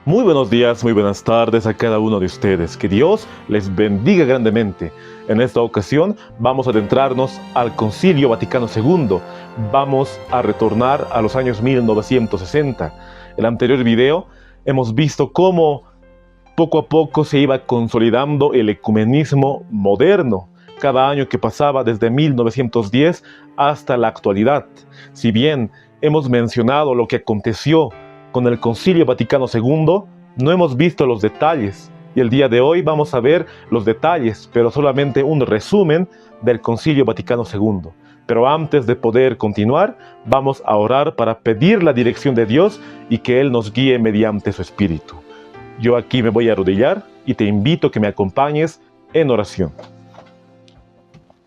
Muy buenos días, muy buenas tardes a cada uno de ustedes. Que Dios les bendiga grandemente. En esta ocasión vamos a adentrarnos al Concilio Vaticano II. Vamos a retornar a los años 1960. En el anterior video hemos visto cómo poco a poco se iba consolidando el ecumenismo moderno, cada año que pasaba desde 1910 hasta la actualidad. Si bien hemos mencionado lo que aconteció con el Concilio Vaticano II, no hemos visto los detalles, y el día de hoy vamos a ver los detalles, pero solamente un resumen del Concilio Vaticano II. Pero antes de poder continuar, vamos a orar para pedir la dirección de Dios y que Él nos guíe mediante su Espíritu. Yo aquí me voy a arrodillar y te invito a que me acompañes en oración.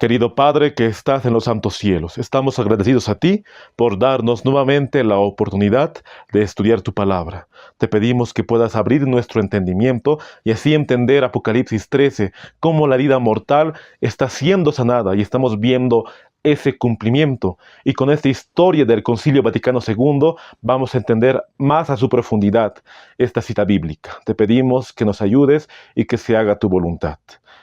Querido Padre que estás en los santos cielos, estamos agradecidos a ti por darnos nuevamente la oportunidad de estudiar tu palabra. Te pedimos que puedas abrir nuestro entendimiento y así entender Apocalipsis 13, cómo la herida mortal está siendo sanada y estamos viendo ese cumplimiento. Y con esta historia del Concilio Vaticano II vamos a entender más a su profundidad esta cita bíblica. Te pedimos que nos ayudes y que se haga tu voluntad.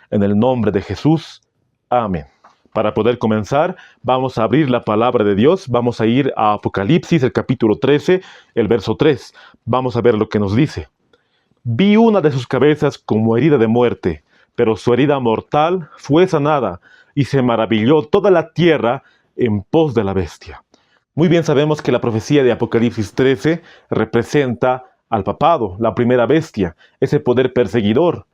En el nombre de Jesús. Amén. Para poder comenzar, vamos a abrir la palabra de Dios. Vamos a ir a Apocalipsis, el capítulo 13, el verso 3. Vamos a ver lo que nos dice. Vi una de sus cabezas como herida de muerte, pero su herida mortal fue sanada, y se maravilló toda la tierra en pos de la bestia. Muy bien sabemos que la profecía de Apocalipsis 13 representa al papado, la primera bestia, ese poder perseguidor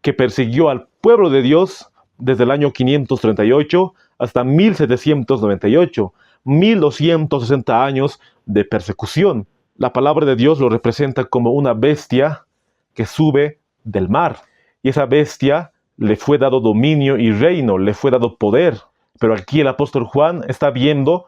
que persiguió al pueblo de Dios desde el año 538 hasta 1798, 1260 años de persecución. La palabra de Dios lo representa como una bestia que sube del mar. Y esa bestia le fue dado dominio y reino, le fue dado poder. Pero aquí el apóstol Juan está viendo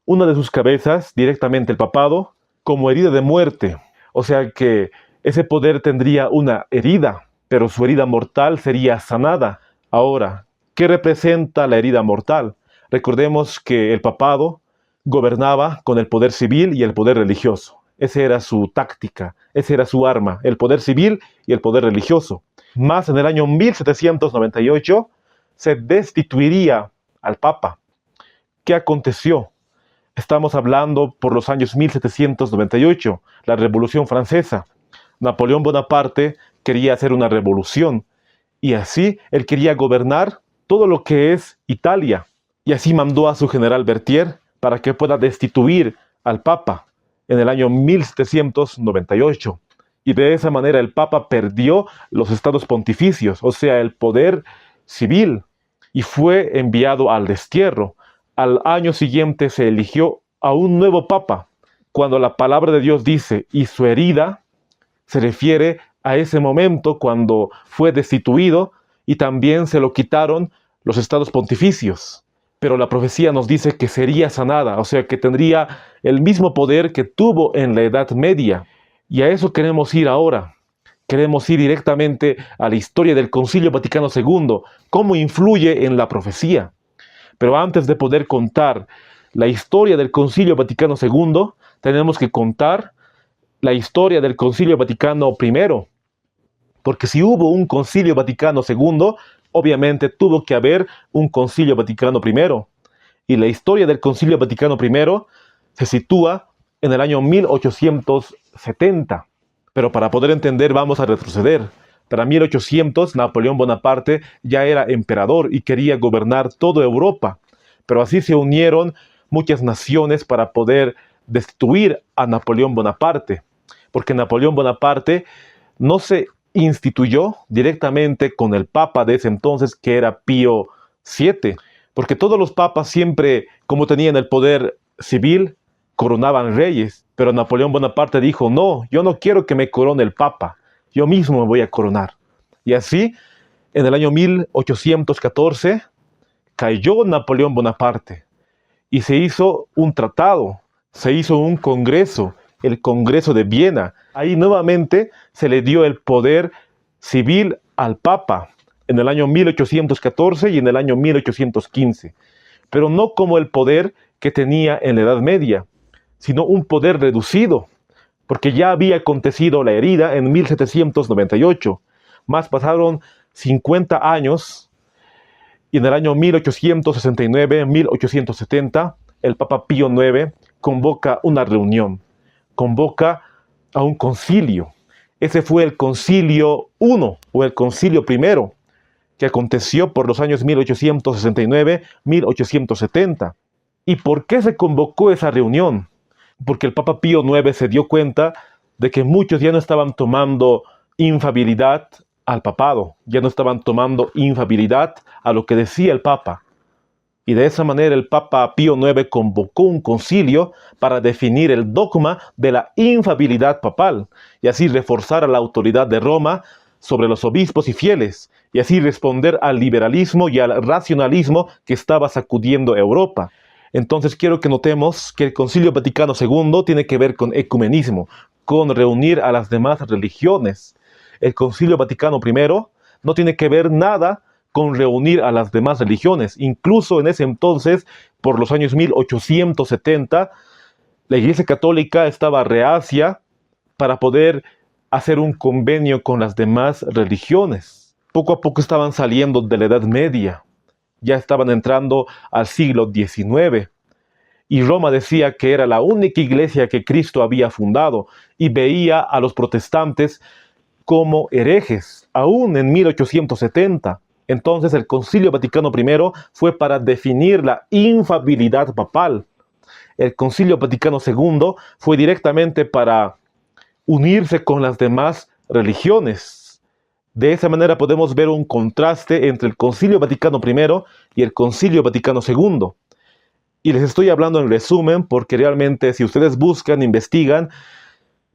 una de sus cabezas, directamente el papado, como herida de muerte. O sea que ese poder tendría una herida, pero su herida mortal sería sanada. Ahora, ¿qué representa la herida mortal? Recordemos que el papado gobernaba con el poder civil y el poder religioso. Esa era su táctica, esa era su arma, el poder civil y el poder religioso. Más en el año 1798 se destituiría al papa. ¿Qué aconteció? Estamos hablando por los años 1798, la Revolución Francesa. Napoleón Bonaparte quería hacer una revolución. Y así él quería gobernar todo lo que es Italia. Y así mandó a su general Berthier para que pueda destituir al Papa en el año 1798. Y de esa manera el Papa perdió los estados pontificios, o sea, el poder civil, y fue enviado al destierro. Al año siguiente se eligió a un nuevo Papa. Cuando la palabra de Dios dice, y su herida, se refiere a ese momento cuando fue destituido y también se lo quitaron los estados pontificios. Pero la profecía nos dice que sería sanada, o sea que tendría el mismo poder que tuvo en la Edad Media. Y a eso queremos ir ahora. Queremos ir directamente a la historia del Concilio Vaticano II, cómo influye en la profecía. Pero antes de poder contar la historia del Concilio Vaticano II, tenemos que contar la historia del Concilio Vaticano I, porque si hubo un Concilio Vaticano II, obviamente tuvo que haber un Concilio Vaticano I, y la historia del Concilio Vaticano I se sitúa en el año 1870, pero para poder entender vamos a retroceder. Para 1800 Napoleón Bonaparte ya era emperador y quería gobernar toda Europa, pero así se unieron muchas naciones para poder destituir a Napoleón Bonaparte, porque Napoleón Bonaparte no se instituyó directamente con el papa de ese entonces, que era Pío VII, porque todos los papas siempre, como tenían el poder civil, coronaban reyes, pero Napoleón Bonaparte dijo, no, yo no quiero que me corone el papa, yo mismo me voy a coronar. Y así, en el año 1814, cayó Napoleón Bonaparte, y se hizo un tratado, se hizo un congreso, el Congreso de Viena. Ahí nuevamente se le dio el poder civil al Papa en el año 1814 y en el año 1815, pero no como el poder que tenía en la Edad Media, sino un poder reducido. porque ya había acontecido la herida en 1798. Más pasaron 50 años y en el año 1869-1870 el Papa Pío IX convoca una reunión, convoca a un concilio. Ese fue el concilio I o el concilio primero que aconteció por los años 1869-1870. ¿Y por qué se convocó esa reunión? Porque el Papa Pío IX se dio cuenta de que muchos ya no estaban tomando infabilidad al papado, ya no estaban tomando infabilidad a lo que decía el Papa. Y de esa manera el Papa Pío IX convocó un concilio para definir el dogma de la infabilidad papal y así reforzar a la autoridad de Roma sobre los obispos y fieles y así responder al liberalismo y al racionalismo que estaba sacudiendo Europa. Entonces quiero que notemos que el Concilio Vaticano II tiene que ver con ecumenismo, con reunir a las demás religiones. El Concilio Vaticano I no tiene que ver nada con reunir a las demás religiones. Incluso en ese entonces, por los años 1870, la Iglesia Católica estaba reacia para poder hacer un convenio con las demás religiones. Poco a poco estaban saliendo de la Edad Media, ya estaban entrando al siglo XIX. Y Roma decía que era la única iglesia que Cristo había fundado y veía a los protestantes como herejes, aún en 1870. Entonces el Concilio Vaticano I fue para definir la infabilidad papal. El Concilio Vaticano II fue directamente para unirse con las demás religiones. De esa manera podemos ver un contraste entre el Concilio Vaticano I y el Concilio Vaticano II. Y les estoy hablando en resumen porque realmente si ustedes buscan, investigan,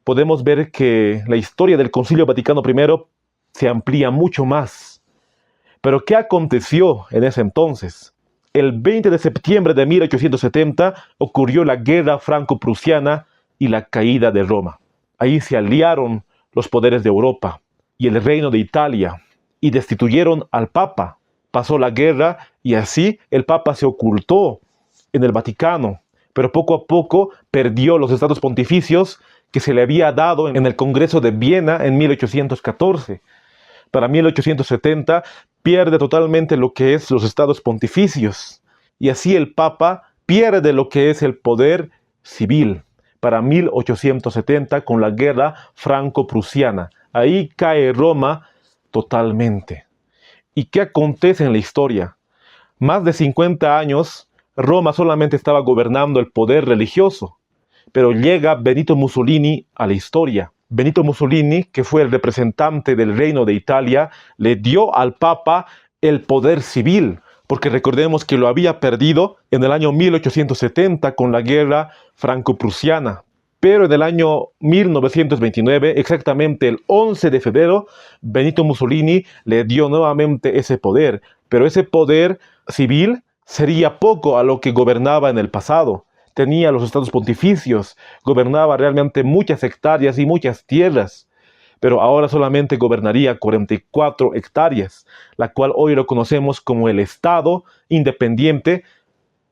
podemos ver que la historia del Concilio Vaticano I se amplía mucho más. Pero ¿qué aconteció en ese entonces? El 20 de septiembre de 1870 ocurrió la Guerra Franco-Prusiana y la caída de Roma. Ahí se aliaron los poderes de Europa y el reino de Italia y destituyeron al Papa. Pasó la guerra y así el Papa se ocultó en el Vaticano, pero poco a poco perdió los estados pontificios que se le había dado en el Congreso de Viena en 1814. Para 1870 pierde totalmente lo que es los estados pontificios y así el Papa pierde lo que es el poder civil. Para 1870 con la guerra franco-prusiana, ahí cae Roma totalmente. ¿Y qué acontece en la historia? Más de 50 años Roma solamente estaba gobernando el poder religioso, pero llega Benito Mussolini a la historia. Benito Mussolini, que fue el representante del Reino de Italia, le dio al Papa el poder civil, porque recordemos que lo había perdido en el año 1870 con la guerra franco-prusiana. Pero en el año 1929, exactamente el 11 de febrero, Benito Mussolini le dio nuevamente ese poder, pero ese poder civil sería poco a lo que gobernaba en el pasado. Tenía los estados pontificios, gobernaba realmente muchas hectáreas y muchas tierras, pero ahora solamente gobernaría 44 hectáreas, la cual hoy lo conocemos como el Estado independiente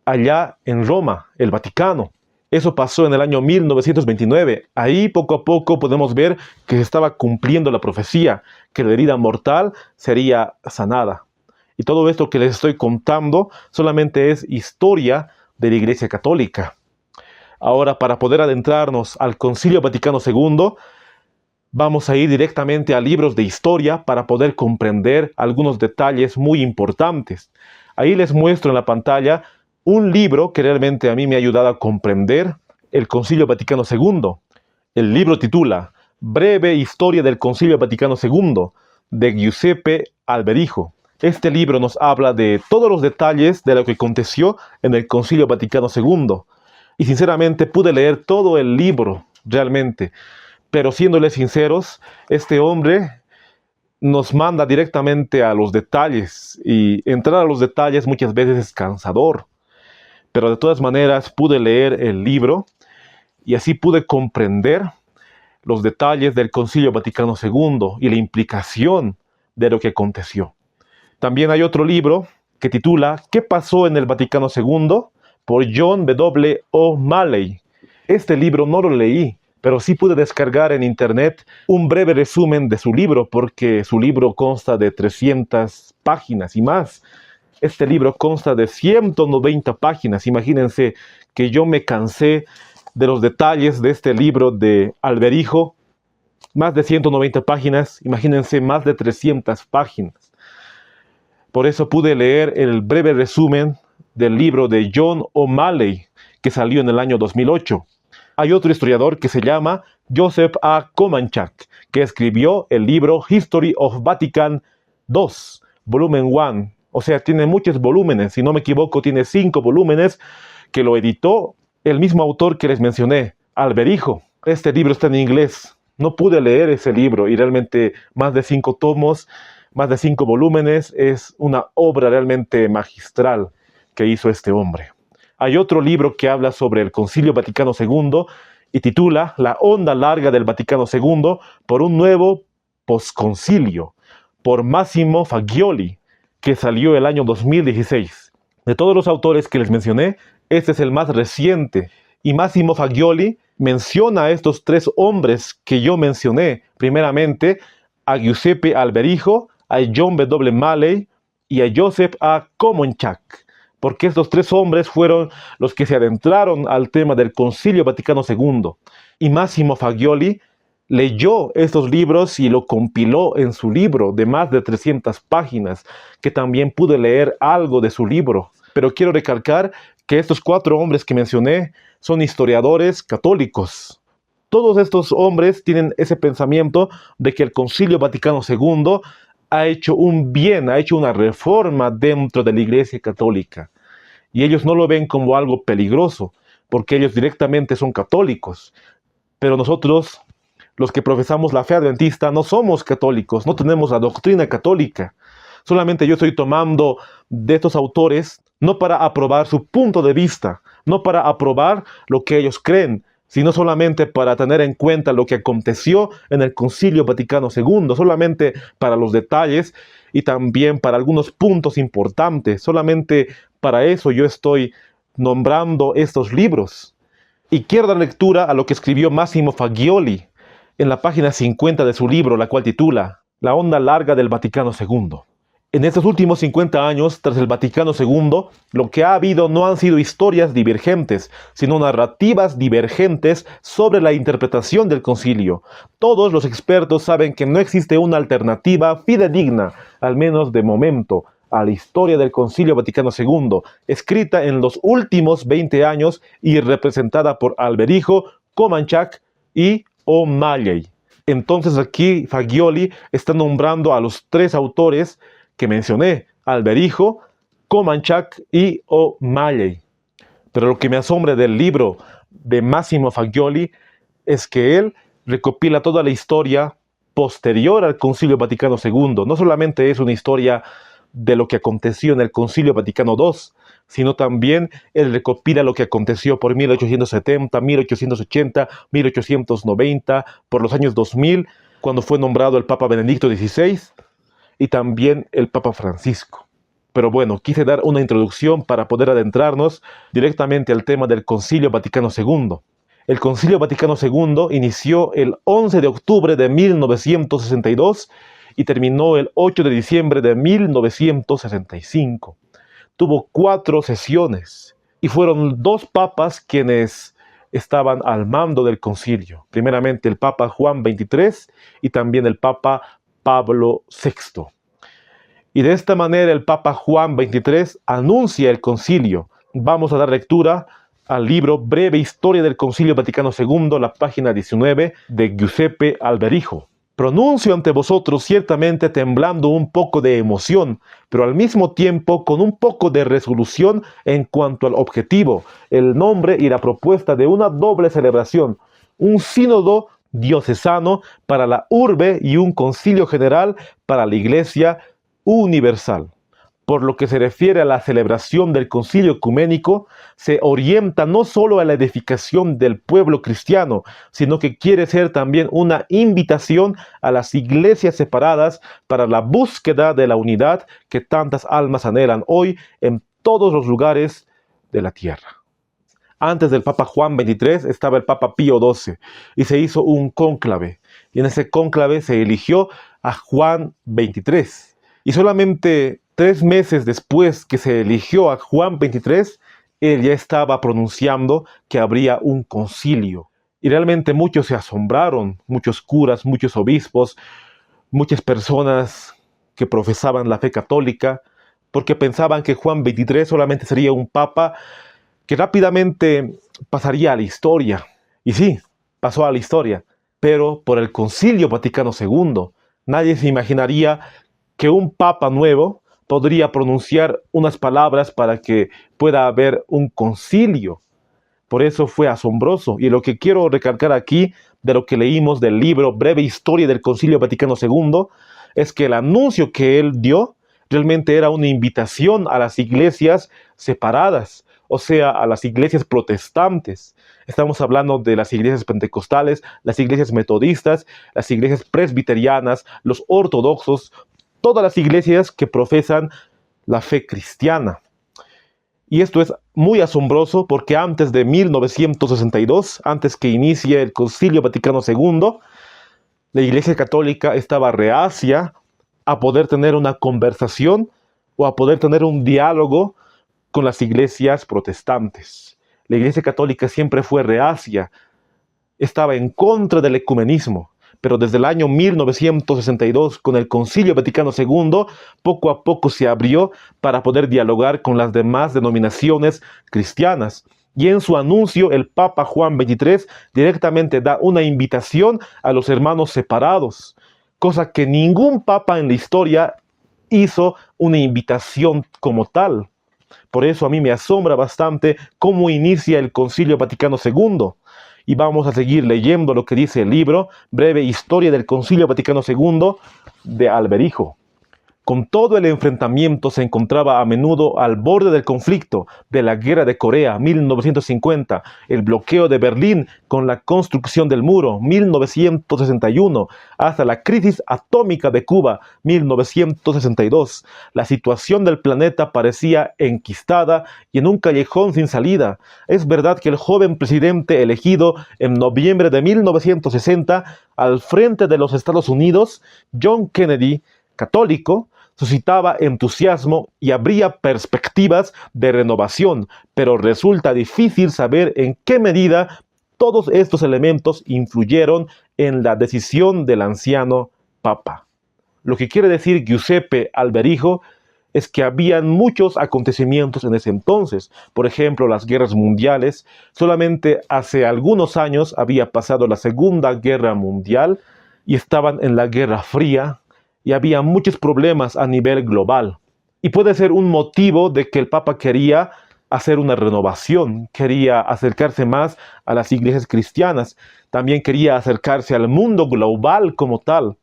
allá en Roma, el Vaticano. Eso pasó en el año 1929. Ahí poco a poco podemos ver que se estaba cumpliendo la profecía, que la herida mortal sería sanada. Y todo esto que les estoy contando solamente es historia de la Iglesia Católica. Ahora, para poder adentrarnos al Concilio Vaticano II, vamos a ir directamente a libros de historia para poder comprender algunos detalles muy importantes. Ahí les muestro en la pantalla un libro que realmente a mí me ha ayudado a comprender el Concilio Vaticano II. El libro titula Breve Historia del Concilio Vaticano II, de Giuseppe Alberijo. Este libro nos habla de todos los detalles de lo que aconteció en el Concilio Vaticano II. Y sinceramente pude leer todo el libro, realmente. Pero siéndoles sinceros, este hombre nos manda directamente a los detalles. Y entrar a los detalles muchas veces es cansador. Pero de todas maneras pude leer el libro y así pude comprender los detalles del Concilio Vaticano II y la implicación de lo que aconteció. También hay otro libro que titula ¿Qué pasó en el Vaticano II? Por John W. O'Malley. Este libro no lo leí, pero sí pude descargar en internet un breve resumen de su libro, porque su libro consta de 300 páginas y más. Este libro consta de 190 páginas. Imagínense que yo me cansé de los detalles de este libro de Alberijo. Más de 190 páginas, imagínense más de 300 páginas. Por eso pude leer el breve resumen del libro de John O'Malley, que salió en el año 2008. Hay otro historiador que se llama Joseph A. Komanchak, que escribió el libro History of Vatican II, volumen 1. O sea, tiene muchos volúmenes, si no me equivoco, tiene 5 volúmenes, que lo editó el mismo autor que les mencioné, Alberijo. Este libro está en inglés. No pude leer ese libro y realmente más de 5 tomos, más de 5 volúmenes, es una obra realmente magistral que hizo este hombre. Hay otro libro que habla sobre el Concilio Vaticano II y titula La onda larga del Vaticano II por un nuevo posconcilio, por Massimo Faggioli, que salió el año 2016. De todos los autores que les mencioné, este es el más reciente. Y Massimo Faggioli menciona a estos 3 hombres que yo mencioné. Primeramente, a Giuseppe Alberijo, a John W. Malley y a Joseph A. Komonchak, porque estos 3 hombres fueron los que se adentraron al tema del Concilio Vaticano II. Y Massimo Faggioli leyó estos libros y lo compiló en su libro de más de 300 páginas, que también pude leer algo de su libro. Pero quiero recalcar que estos 4 hombres que mencioné son historiadores católicos. Todos estos hombres tienen ese pensamiento de que el Concilio Vaticano II ha hecho un bien, ha hecho una reforma dentro de la Iglesia Católica. Y ellos no lo ven como algo peligroso, porque ellos directamente son católicos. Pero nosotros, los que profesamos la fe adventista, no somos católicos, no tenemos la doctrina católica. Solamente yo estoy tomando de estos autores no para aprobar su punto de vista, no para aprobar lo que ellos creen, sino solamente para tener en cuenta lo que aconteció en el Concilio Vaticano II, solamente para los detalles y también para algunos puntos importantes. Solamente para eso yo estoy nombrando estos libros. Y quiero dar lectura a lo que escribió Massimo Faggioli en la página 50 de su libro, la cual titula La onda larga del Vaticano II. En estos últimos 50 años, tras el Vaticano II, lo que ha habido no han sido historias divergentes, sino narrativas divergentes sobre la interpretación del concilio. Todos los expertos saben que no existe una alternativa fidedigna, al menos de momento, a la historia del Concilio Vaticano II, escrita en los últimos 20 años y representada por Alberijo, Komanchak y O'Malley. Entonces aquí Faggioli está nombrando a los 3 autores que mencioné, Alberijo, Komanchak y O'Malley. Pero lo que me asombra del libro de Massimo Faggioli es que él recopila toda la historia posterior al Concilio Vaticano II. No solamente es una historia de lo que aconteció en el Concilio Vaticano II, sino también él recopila lo que aconteció por 1870, 1880, 1890, por los años 2000, cuando fue nombrado el Papa Benedicto XVI, y también el Papa Francisco. Pero bueno, quise dar una introducción para poder adentrarnos directamente al tema del Concilio Vaticano II. El Concilio Vaticano II inició el 11 de octubre de 1962 y terminó el 8 de diciembre de 1965. Tuvo 4 sesiones y fueron 2 papas quienes estaban al mando del concilio. Primeramente el Papa Juan XXIII y también el Papa Pablo VI. Y de esta manera el Papa Juan XXIII anuncia el concilio. Vamos a dar lectura al libro Breve Historia del Concilio Vaticano II, la página 19 de Giuseppe Alberijo. Pronuncio ante vosotros ciertamente temblando un poco de emoción, pero al mismo tiempo con un poco de resolución en cuanto al objetivo, el nombre y la propuesta de una doble celebración, un sínodo diocesano para la urbe y un concilio general para la Iglesia universal. Por lo que se refiere a la celebración del concilio ecuménico, se orienta no solo a la edificación del pueblo cristiano, sino que quiere ser también una invitación a las iglesias separadas para la búsqueda de la unidad que tantas almas anhelan hoy en todos los lugares de la tierra. Antes del Papa Juan XXIII estaba el Papa Pío XII y se hizo un cónclave. Y en ese cónclave se eligió a Juan XXIII. Y solamente 3 meses después que se eligió a Juan XXIII, él ya estaba pronunciando que habría un concilio. Y realmente muchos se asombraron, muchos curas, muchos obispos, muchas personas que profesaban la fe católica, porque pensaban que Juan XXIII solamente sería un papa que rápidamente pasaría a la historia. Y sí, pasó a la historia, pero por el Concilio Vaticano II. Nadie se imaginaría que un papa nuevo podría pronunciar unas palabras para que pueda haber un concilio. Por eso fue asombroso. Y lo que quiero recalcar aquí, de lo que leímos del libro Breve Historia del Concilio Vaticano II, es que el anuncio que él dio realmente era una invitación a las iglesias separadas, o sea, a las iglesias protestantes. Estamos hablando de las iglesias pentecostales, las iglesias metodistas, las iglesias presbiterianas, los ortodoxos, todas las iglesias que profesan la fe cristiana. Y esto es muy asombroso porque antes de 1962, antes que inicie el Concilio Vaticano II, la Iglesia Católica estaba reacia a poder tener una conversación o a poder tener un diálogo con las iglesias protestantes. La Iglesia Católica siempre fue reacia, estaba en contra del ecumenismo. Pero desde el año 1962, con el Concilio Vaticano II, poco a poco se abrió para poder dialogar con las demás denominaciones cristianas. Y en su anuncio, el Papa Juan XXIII directamente da una invitación a los hermanos separados, cosa que ningún papa en la historia hizo una invitación como tal. Por eso a mí me asombra bastante cómo inicia el Concilio Vaticano II. Y vamos a seguir leyendo lo que dice el libro Breve Historia del Concilio Vaticano II de Alberijo. Con todo el enfrentamiento se encontraba a menudo al borde del conflicto de la Guerra de Corea, 1950, el bloqueo de Berlín con la construcción del muro, 1961, hasta la crisis atómica de Cuba, 1962. La situación del planeta parecía enquistada y en un callejón sin salida. Es verdad que el joven presidente elegido en noviembre de 1960 al frente de los Estados Unidos, John Kennedy, católico, suscitaba entusiasmo y habría perspectivas de renovación, pero resulta difícil saber en qué medida todos estos elementos influyeron en la decisión del anciano Papa. Lo que quiere decir Giuseppe Alberijo es que habían muchos acontecimientos en ese entonces. Por ejemplo, las guerras mundiales. Solamente hace algunos años había pasado la Segunda Guerra Mundial y estaban en la Guerra Fría. Y había muchos problemas a nivel global. Y puede ser un motivo de que el Papa quería hacer una renovación, quería acercarse más a las iglesias cristianas, también quería acercarse al mundo global como tal.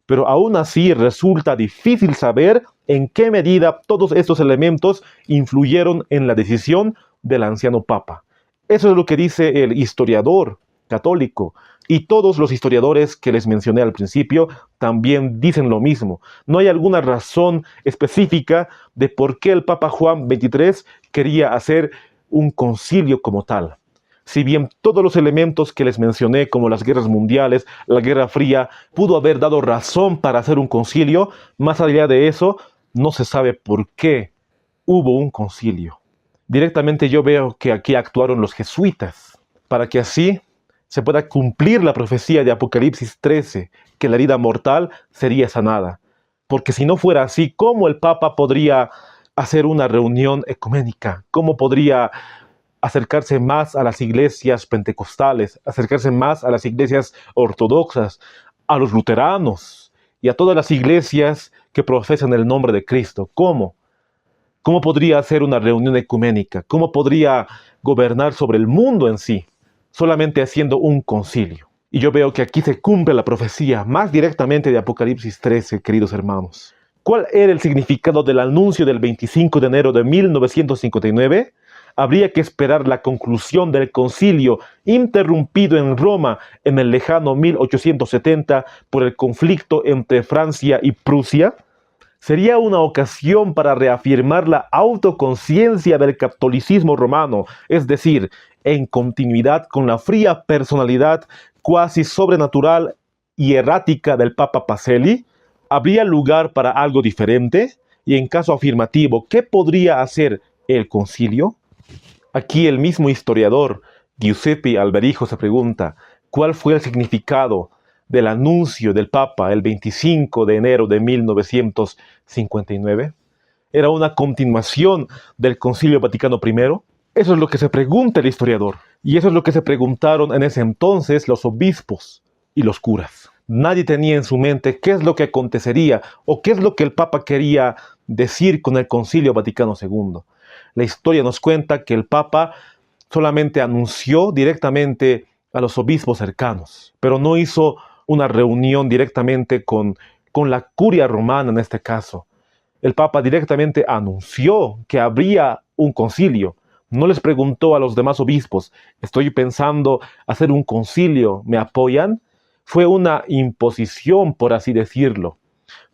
Pero aún así resulta difícil saber en qué medida todos estos elementos influyeron en la decisión del anciano Papa. Eso es lo que dice el historiador católico. Y todos los historiadores que les mencioné al principio también dicen lo mismo. No hay alguna razón específica de por qué el Papa Juan XXIII quería hacer un concilio como tal. Si bien todos los elementos que les mencioné, como las guerras mundiales, la Guerra Fría, pudo haber dado razón para hacer un concilio, más allá de eso, no se sabe por qué hubo un concilio. Directamente yo veo que aquí actuaron los jesuitas, para que así se pueda cumplir la profecía de Apocalipsis 13, que la herida mortal sería sanada. Porque si no fuera así, ¿cómo el Papa podría hacer una reunión ecuménica? ¿Cómo podría acercarse más a las iglesias pentecostales, acercarse más a las iglesias ortodoxas, a los luteranos y a todas las iglesias que profesan el nombre de Cristo? ¿Cómo? ¿Cómo podría hacer una reunión ecuménica? ¿Cómo podría gobernar sobre el mundo en sí? Solamente haciendo un concilio. Y yo veo que aquí se cumple la profecía más directamente de Apocalipsis 13, queridos hermanos. ¿Cuál era el significado del anuncio del 25 de enero de 1959? Habría que esperar la conclusión del concilio interrumpido en Roma en el lejano 1870 por el conflicto entre Francia y Prusia. Sería una ocasión para reafirmar la autoconciencia del catolicismo romano, es decir, en continuidad con la fría personalidad cuasi sobrenatural y errática del Papa Pacelli. ¿Habría lugar para algo diferente? Y en caso afirmativo, ¿qué podría hacer el concilio? Aquí el mismo historiador Giuseppe Alberijo se pregunta, ¿cuál fue el significado del anuncio del Papa el 25 de enero de 1959? ¿Era una continuación del Concilio Vaticano I? Eso es lo que se pregunta el historiador. Y eso es lo que se preguntaron en ese entonces los obispos y los curas. Nadie tenía en su mente qué es lo que acontecería o qué es lo que el Papa quería decir con el Concilio Vaticano II. La historia nos cuenta que el Papa solamente anunció directamente a los obispos cercanos, pero no hizo una reunión directamente con la curia romana en este caso. El Papa directamente anunció que habría un concilio. No les preguntó a los demás obispos, estoy pensando hacer un concilio, ¿me apoyan? Fue una imposición, por así decirlo.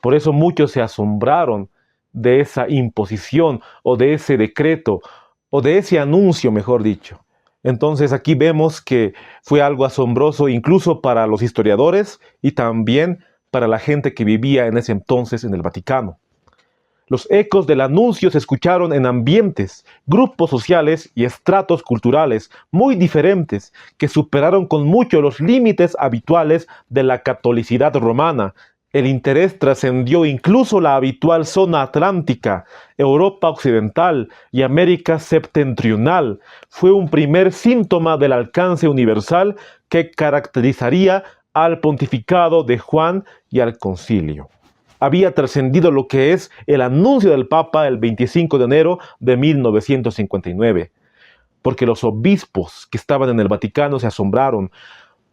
Por eso muchos se asombraron de esa imposición o de ese decreto o de ese anuncio, mejor dicho. Entonces aquí vemos que fue algo asombroso incluso para los historiadores y también para la gente que vivía en ese entonces en el Vaticano. Los ecos del anuncio se escucharon en ambientes, grupos sociales y estratos culturales muy diferentes que superaron con mucho los límites habituales de la catolicidad romana. El interés trascendió incluso la habitual zona atlántica, Europa occidental y América septentrional. Fue un primer síntoma del alcance universal que caracterizaría al pontificado de Juan y al concilio. Había trascendido lo que es el anuncio del Papa el 25 de enero de 1959, porque los obispos que estaban en el Vaticano se asombraron.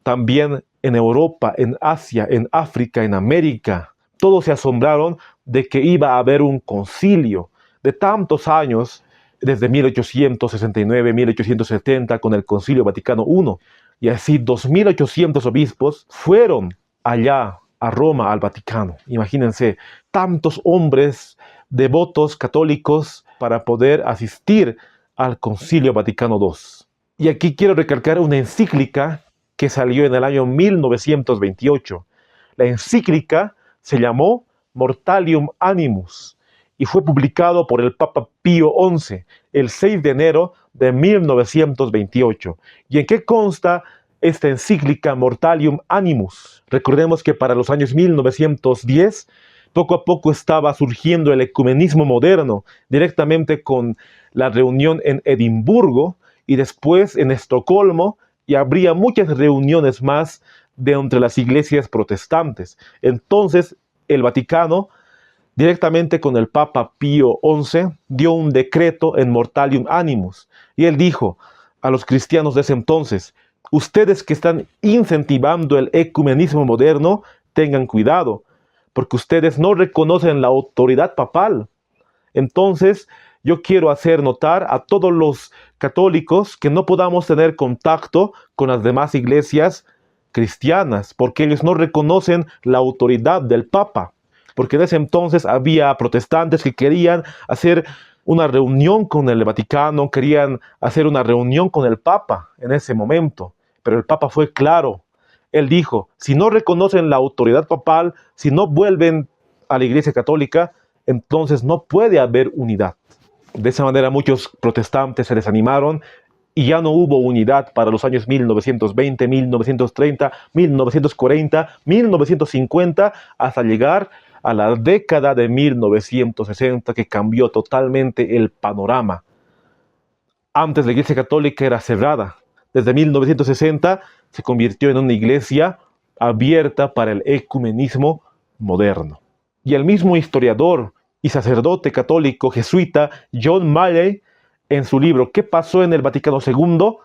También en Europa, en Asia, en África, en América, todos se asombraron de que iba a haber un concilio de tantos años, desde 1869, 1870, con el Concilio Vaticano I. Y así 2.800 obispos fueron allá a Roma, al Vaticano. Imagínense, tantos hombres devotos católicos para poder asistir al Concilio Vaticano II. Y aquí quiero recalcar una encíclica que salió en el año 1928. La encíclica se llamó Mortalium Animus y fue publicado por el Papa Pío XI el 6 de enero de 1928. ¿Y en qué consta esta encíclica Mortalium Animus? Recordemos que para los años 1910, poco a poco estaba surgiendo el ecumenismo moderno, directamente con la reunión en Edimburgo y después en Estocolmo, y habría muchas reuniones más de entre las iglesias protestantes. Entonces, el Vaticano, directamente con el Papa Pío XI, dio un decreto en Mortalium Animus, y él dijo a los cristianos de ese entonces: ustedes que están incentivando el ecumenismo moderno, tengan cuidado, porque ustedes no reconocen la autoridad papal. Entonces, yo quiero hacer notar a todos los católicos que no podamos tener contacto con las demás iglesias cristianas, porque ellos no reconocen la autoridad del Papa. Porque en ese entonces había protestantes que querían hacer una reunión con el Vaticano, querían hacer una reunión con el Papa en ese momento. Pero el Papa fue claro. Él dijo, si no reconocen la autoridad papal, si no vuelven a la Iglesia Católica, entonces no puede haber unidad. De esa manera muchos protestantes se desanimaron y ya no hubo unidad para los años 1920, 1930, 1940, 1950, hasta llegar a la década de 1960, que cambió totalmente el panorama. Antes la Iglesia Católica era cerrada. Desde 1960 se convirtió en una iglesia abierta para el ecumenismo moderno. Y el mismo historiador y sacerdote católico jesuita John Malley, en su libro ¿Qué pasó en el Vaticano II?,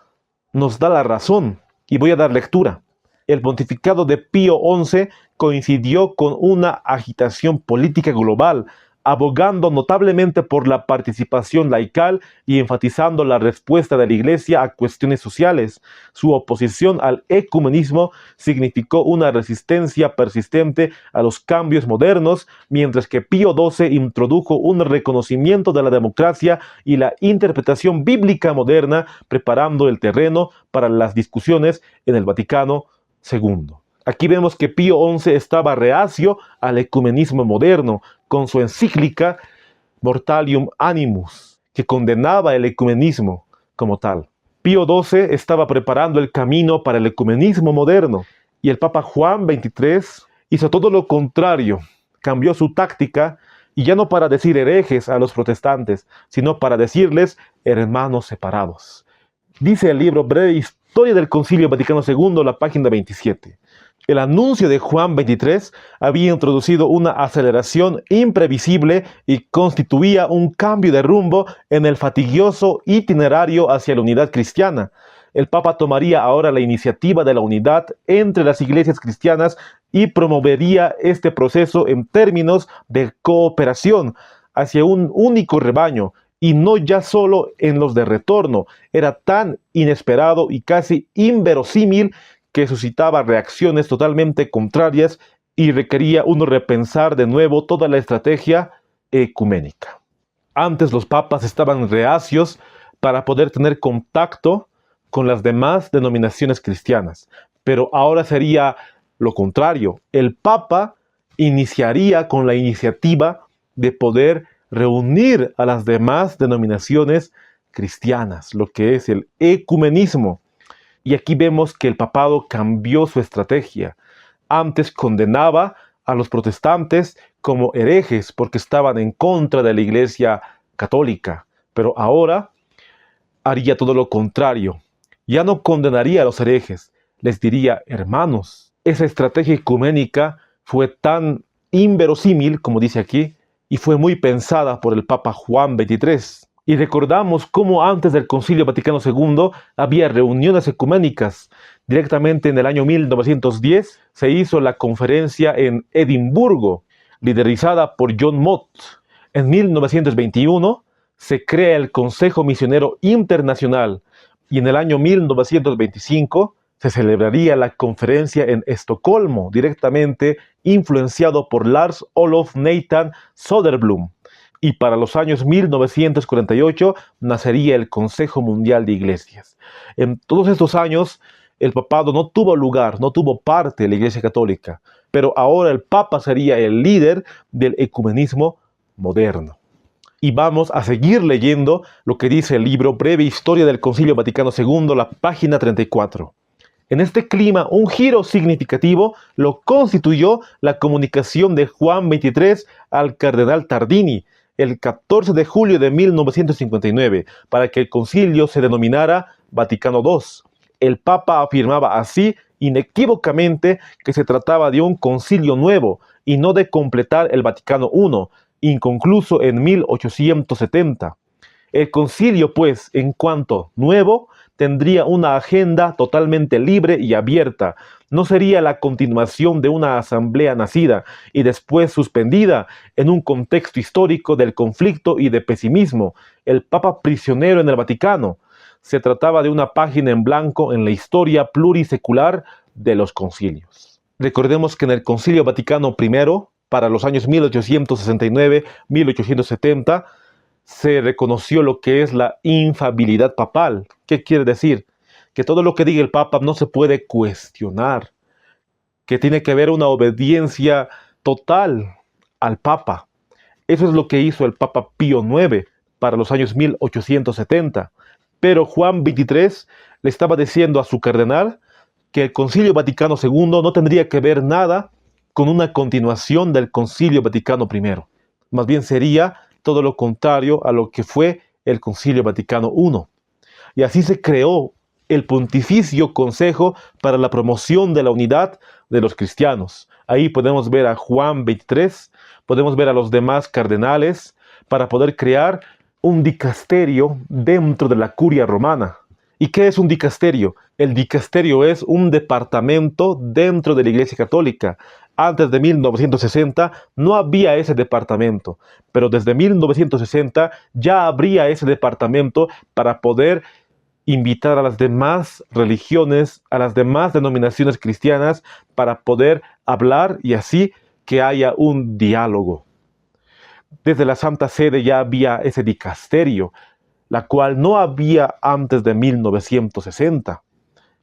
nos da la razón. Y voy a dar lectura. El pontificado de Pío XI coincidió con una agitación política global abogando notablemente por la participación laical y enfatizando la respuesta de la Iglesia a cuestiones sociales. Su oposición al ecumenismo significó una resistencia persistente a los cambios modernos, mientras que Pío XII introdujo un reconocimiento de la democracia y la interpretación bíblica moderna, preparando el terreno para las discusiones en el Vaticano II. Aquí vemos que Pío XI estaba reacio al ecumenismo moderno, con su encíclica Mortalium Animus, que condenaba el ecumenismo como tal. Pío XII estaba preparando el camino para el ecumenismo moderno, y el Papa Juan XXIII hizo todo lo contrario, cambió su táctica, y ya no para decir herejes a los protestantes, sino para decirles hermanos separados. Dice el libro Breve Historia del Concilio Vaticano II, la página 27. El anuncio de Juan XXIII había introducido una aceleración imprevisible y constituía un cambio de rumbo en el fatigioso itinerario hacia la unidad cristiana. El Papa tomaría ahora la iniciativa de la unidad entre las iglesias cristianas y promovería este proceso en términos de cooperación hacia un único rebaño, y no ya solo en los de retorno. Era tan inesperado y casi inverosímil que suscitaba reacciones totalmente contrarias y requería uno repensar de nuevo toda la estrategia ecuménica. Antes los papas estaban reacios para poder tener contacto con las demás denominaciones cristianas, pero ahora sería lo contrario. El papa iniciaría con la iniciativa de poder reunir a las demás denominaciones cristianas, lo que es el ecumenismo. Y aquí vemos que el papado cambió su estrategia. Antes condenaba a los protestantes como herejes porque estaban en contra de la Iglesia católica, pero ahora haría todo lo contrario. Ya no condenaría a los herejes, les diría hermanos. Esa estrategia ecuménica fue tan inverosímil, como dice aquí, y fue muy pensada por el Papa Juan XXIII. Y recordamos cómo antes del Concilio Vaticano II había reuniones ecuménicas. Directamente en el año 1910 se hizo la conferencia en Edimburgo, liderizada por John Mott. En 1921 se crea el Consejo Misionero Internacional y en el año 1925 se celebraría la conferencia en Estocolmo, directamente influenciado por Lars Olof Nathan Söderblom. Y para los años 1948 nacería el Consejo Mundial de Iglesias. En todos estos años, el papado no tuvo lugar, no tuvo parte de la Iglesia Católica, pero ahora el Papa sería el líder del ecumenismo moderno. Y vamos a seguir leyendo lo que dice el libro Breve Historia del Concilio Vaticano II, la página 34. En este clima, un giro significativo lo constituyó la comunicación de Juan XXIII al cardenal Tardini, el 14 de julio de 1959, para que el concilio se denominara Vaticano II. El Papa afirmaba así inequívocamente que se trataba de un concilio nuevo y no de completar el Vaticano I, inconcluso en 1870. El concilio, pues, en cuanto nuevo, tendría una agenda totalmente libre y abierta. No sería la continuación de una asamblea nacida y después suspendida en un contexto histórico del conflicto y de pesimismo. El Papa prisionero en el Vaticano. Se trataba de una página en blanco en la historia plurisecular de los concilios. Recordemos que en el Concilio Vaticano I, para los años 1869-1870, se reconoció lo que es la infalibilidad papal. ¿Qué quiere decir? Que todo lo que diga el Papa no se puede cuestionar, que tiene que haber una obediencia total al Papa. Eso es lo que hizo el Papa Pío IX para los años 1870. Pero Juan XXIII le estaba diciendo a su cardenal que el Concilio Vaticano II no tendría que ver nada con una continuación del Concilio Vaticano I. Más bien sería todo lo contrario a lo que fue el Concilio Vaticano I. Y así se creó el Pontificio Consejo para la Promoción de la Unidad de los Cristianos. Ahí podemos ver a Juan XXIII, podemos ver a los demás cardenales para poder crear un dicasterio dentro de la curia romana. ¿Y qué es un dicasterio? El dicasterio es un departamento dentro de la Iglesia Católica. Antes de 1960 no había ese departamento, pero desde 1960 ya habría ese departamento para poder invitar a las demás religiones, a las demás denominaciones cristianas, para poder hablar y así que haya un diálogo. Desde la Santa Sede ya había ese dicasterio, la cual no había antes de 1960.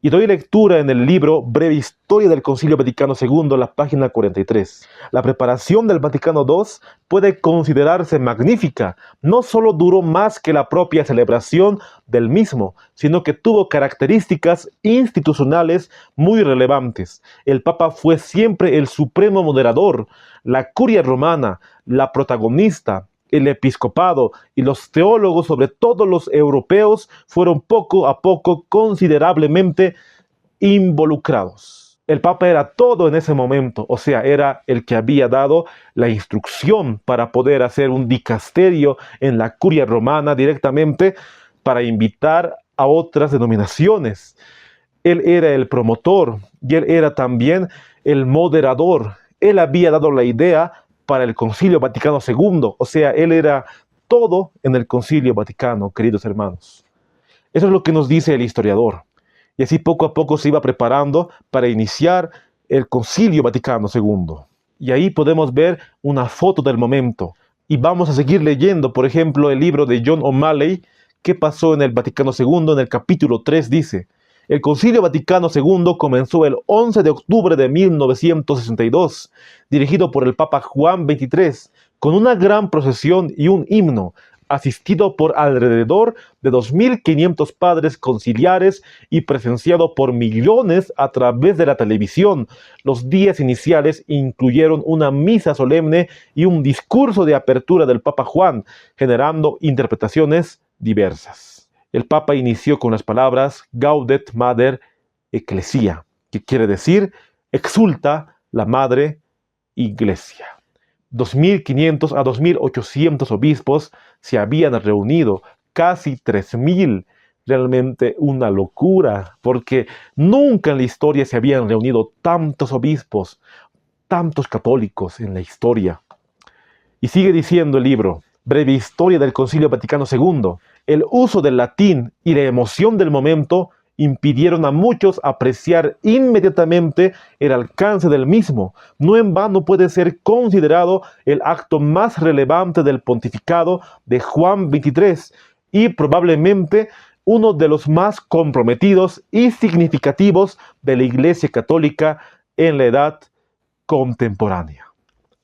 Y doy lectura en el libro Breve Historia del Concilio Vaticano II, la página 43. La preparación del Vaticano II puede considerarse magnífica. No solo duró más que la propia celebración del mismo, sino que tuvo características institucionales muy relevantes. El Papa fue siempre el supremo moderador, la curia romana, la protagonista. El episcopado y los teólogos, sobre todo los europeos, fueron poco a poco considerablemente involucrados. El Papa era todo en ese momento, o sea, era el que había dado la instrucción para poder hacer un dicasterio en la curia romana directamente para invitar a otras denominaciones. Él era el promotor y él era también el moderador. Él había dado la idea para el Concilio Vaticano II, o sea, él era todo en el Concilio Vaticano, queridos hermanos. Eso es lo que nos dice el historiador. Y así poco a poco se iba preparando para iniciar el Concilio Vaticano II. Y ahí podemos ver una foto del momento. Y vamos a seguir leyendo, por ejemplo, el libro de John O'Malley, ¿Qué pasó en el Vaticano II? En el capítulo 3 dice: el Concilio Vaticano II comenzó el 11 de octubre de 1962, dirigido por el Papa Juan XXIII, con una gran procesión y un himno, asistido por alrededor de 2.500 padres conciliares y presenciado por millones a través de la televisión. Los días iniciales incluyeron una misa solemne y un discurso de apertura del Papa Juan, generando interpretaciones diversas. El Papa inició con las palabras Gaudet Mater Ecclesia, que quiere decir exulta la Madre Iglesia. 2.500 a 2.800 obispos se habían reunido, casi 3.000. Realmente una locura, porque nunca en la historia se habían reunido tantos obispos, tantos católicos en la historia. Y sigue diciendo el libro, Breve Historia del Concilio Vaticano II. El uso del latín y la emoción del momento impidieron a muchos apreciar inmediatamente el alcance del mismo. No en vano puede ser considerado el acto más relevante del pontificado de Juan XXIII y probablemente uno de los más comprometidos y significativos de la Iglesia Católica en la edad contemporánea.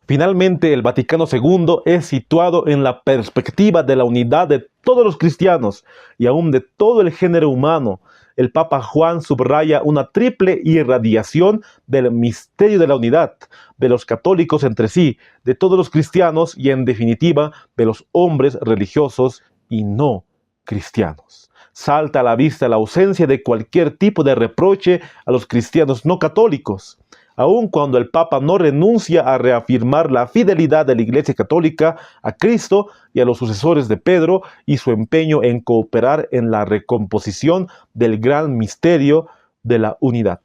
Finalmente, el Vaticano II es situado en la perspectiva de la unidad de todos los cristianos y aún de todo el género humano. El Papa Juan subraya una triple irradiación del misterio de la unidad de los católicos entre sí, de todos los cristianos y, en definitiva, de los hombres religiosos y no cristianos. Salta a la vista la ausencia de cualquier tipo de reproche a los cristianos no católicos. Aun cuando el Papa no renuncia a reafirmar la fidelidad de la Iglesia Católica a Cristo y a los sucesores de Pedro y su empeño en cooperar en la recomposición del gran misterio de la unidad.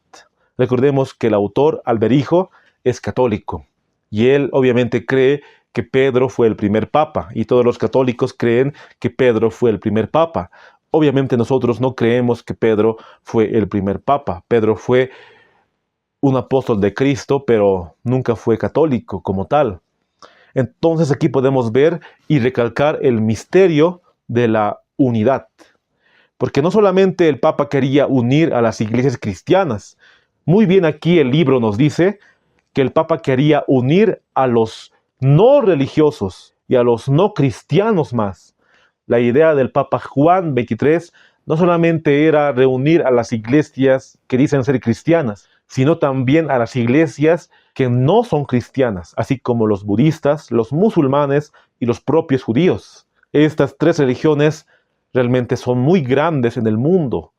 Recordemos que el autor Alberijo es católico y él obviamente cree que Pedro fue el primer papa y todos los católicos creen que Pedro fue el primer papa. Obviamente nosotros no creemos que Pedro fue el primer papa. Pedro fue un apóstol de Cristo, pero nunca fue católico como tal. Entonces aquí podemos ver y recalcar el misterio de la unidad. Porque no solamente el Papa quería unir a las iglesias cristianas. Muy bien aquí el libro nos dice que el Papa quería unir a los no religiosos y a los no cristianos más. La idea del Papa Juan XXIII no solamente era reunir a las iglesias que dicen ser cristianas, sino también a las iglesias que no son cristianas, así como los budistas, los musulmanes y los propios judíos. Estas tres religiones realmente son muy grandes en el mundo,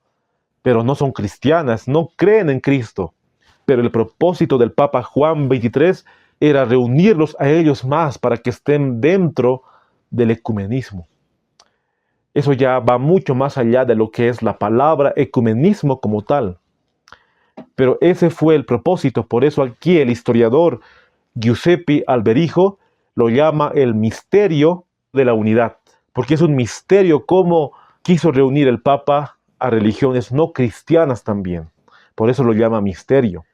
pero no son cristianas, no creen en Cristo. Pero el propósito del Papa Juan XXIII era reunirlos a ellos más para que estén dentro del ecumenismo. Eso ya va mucho más allá de lo que es la palabra ecumenismo como tal. Pero ese fue el propósito, por eso aquí el historiador Giuseppe Alberijo lo llama el misterio de la unidad, porque es un misterio cómo quiso reunir el Papa a religiones no cristianas también. Por eso lo llama misterio.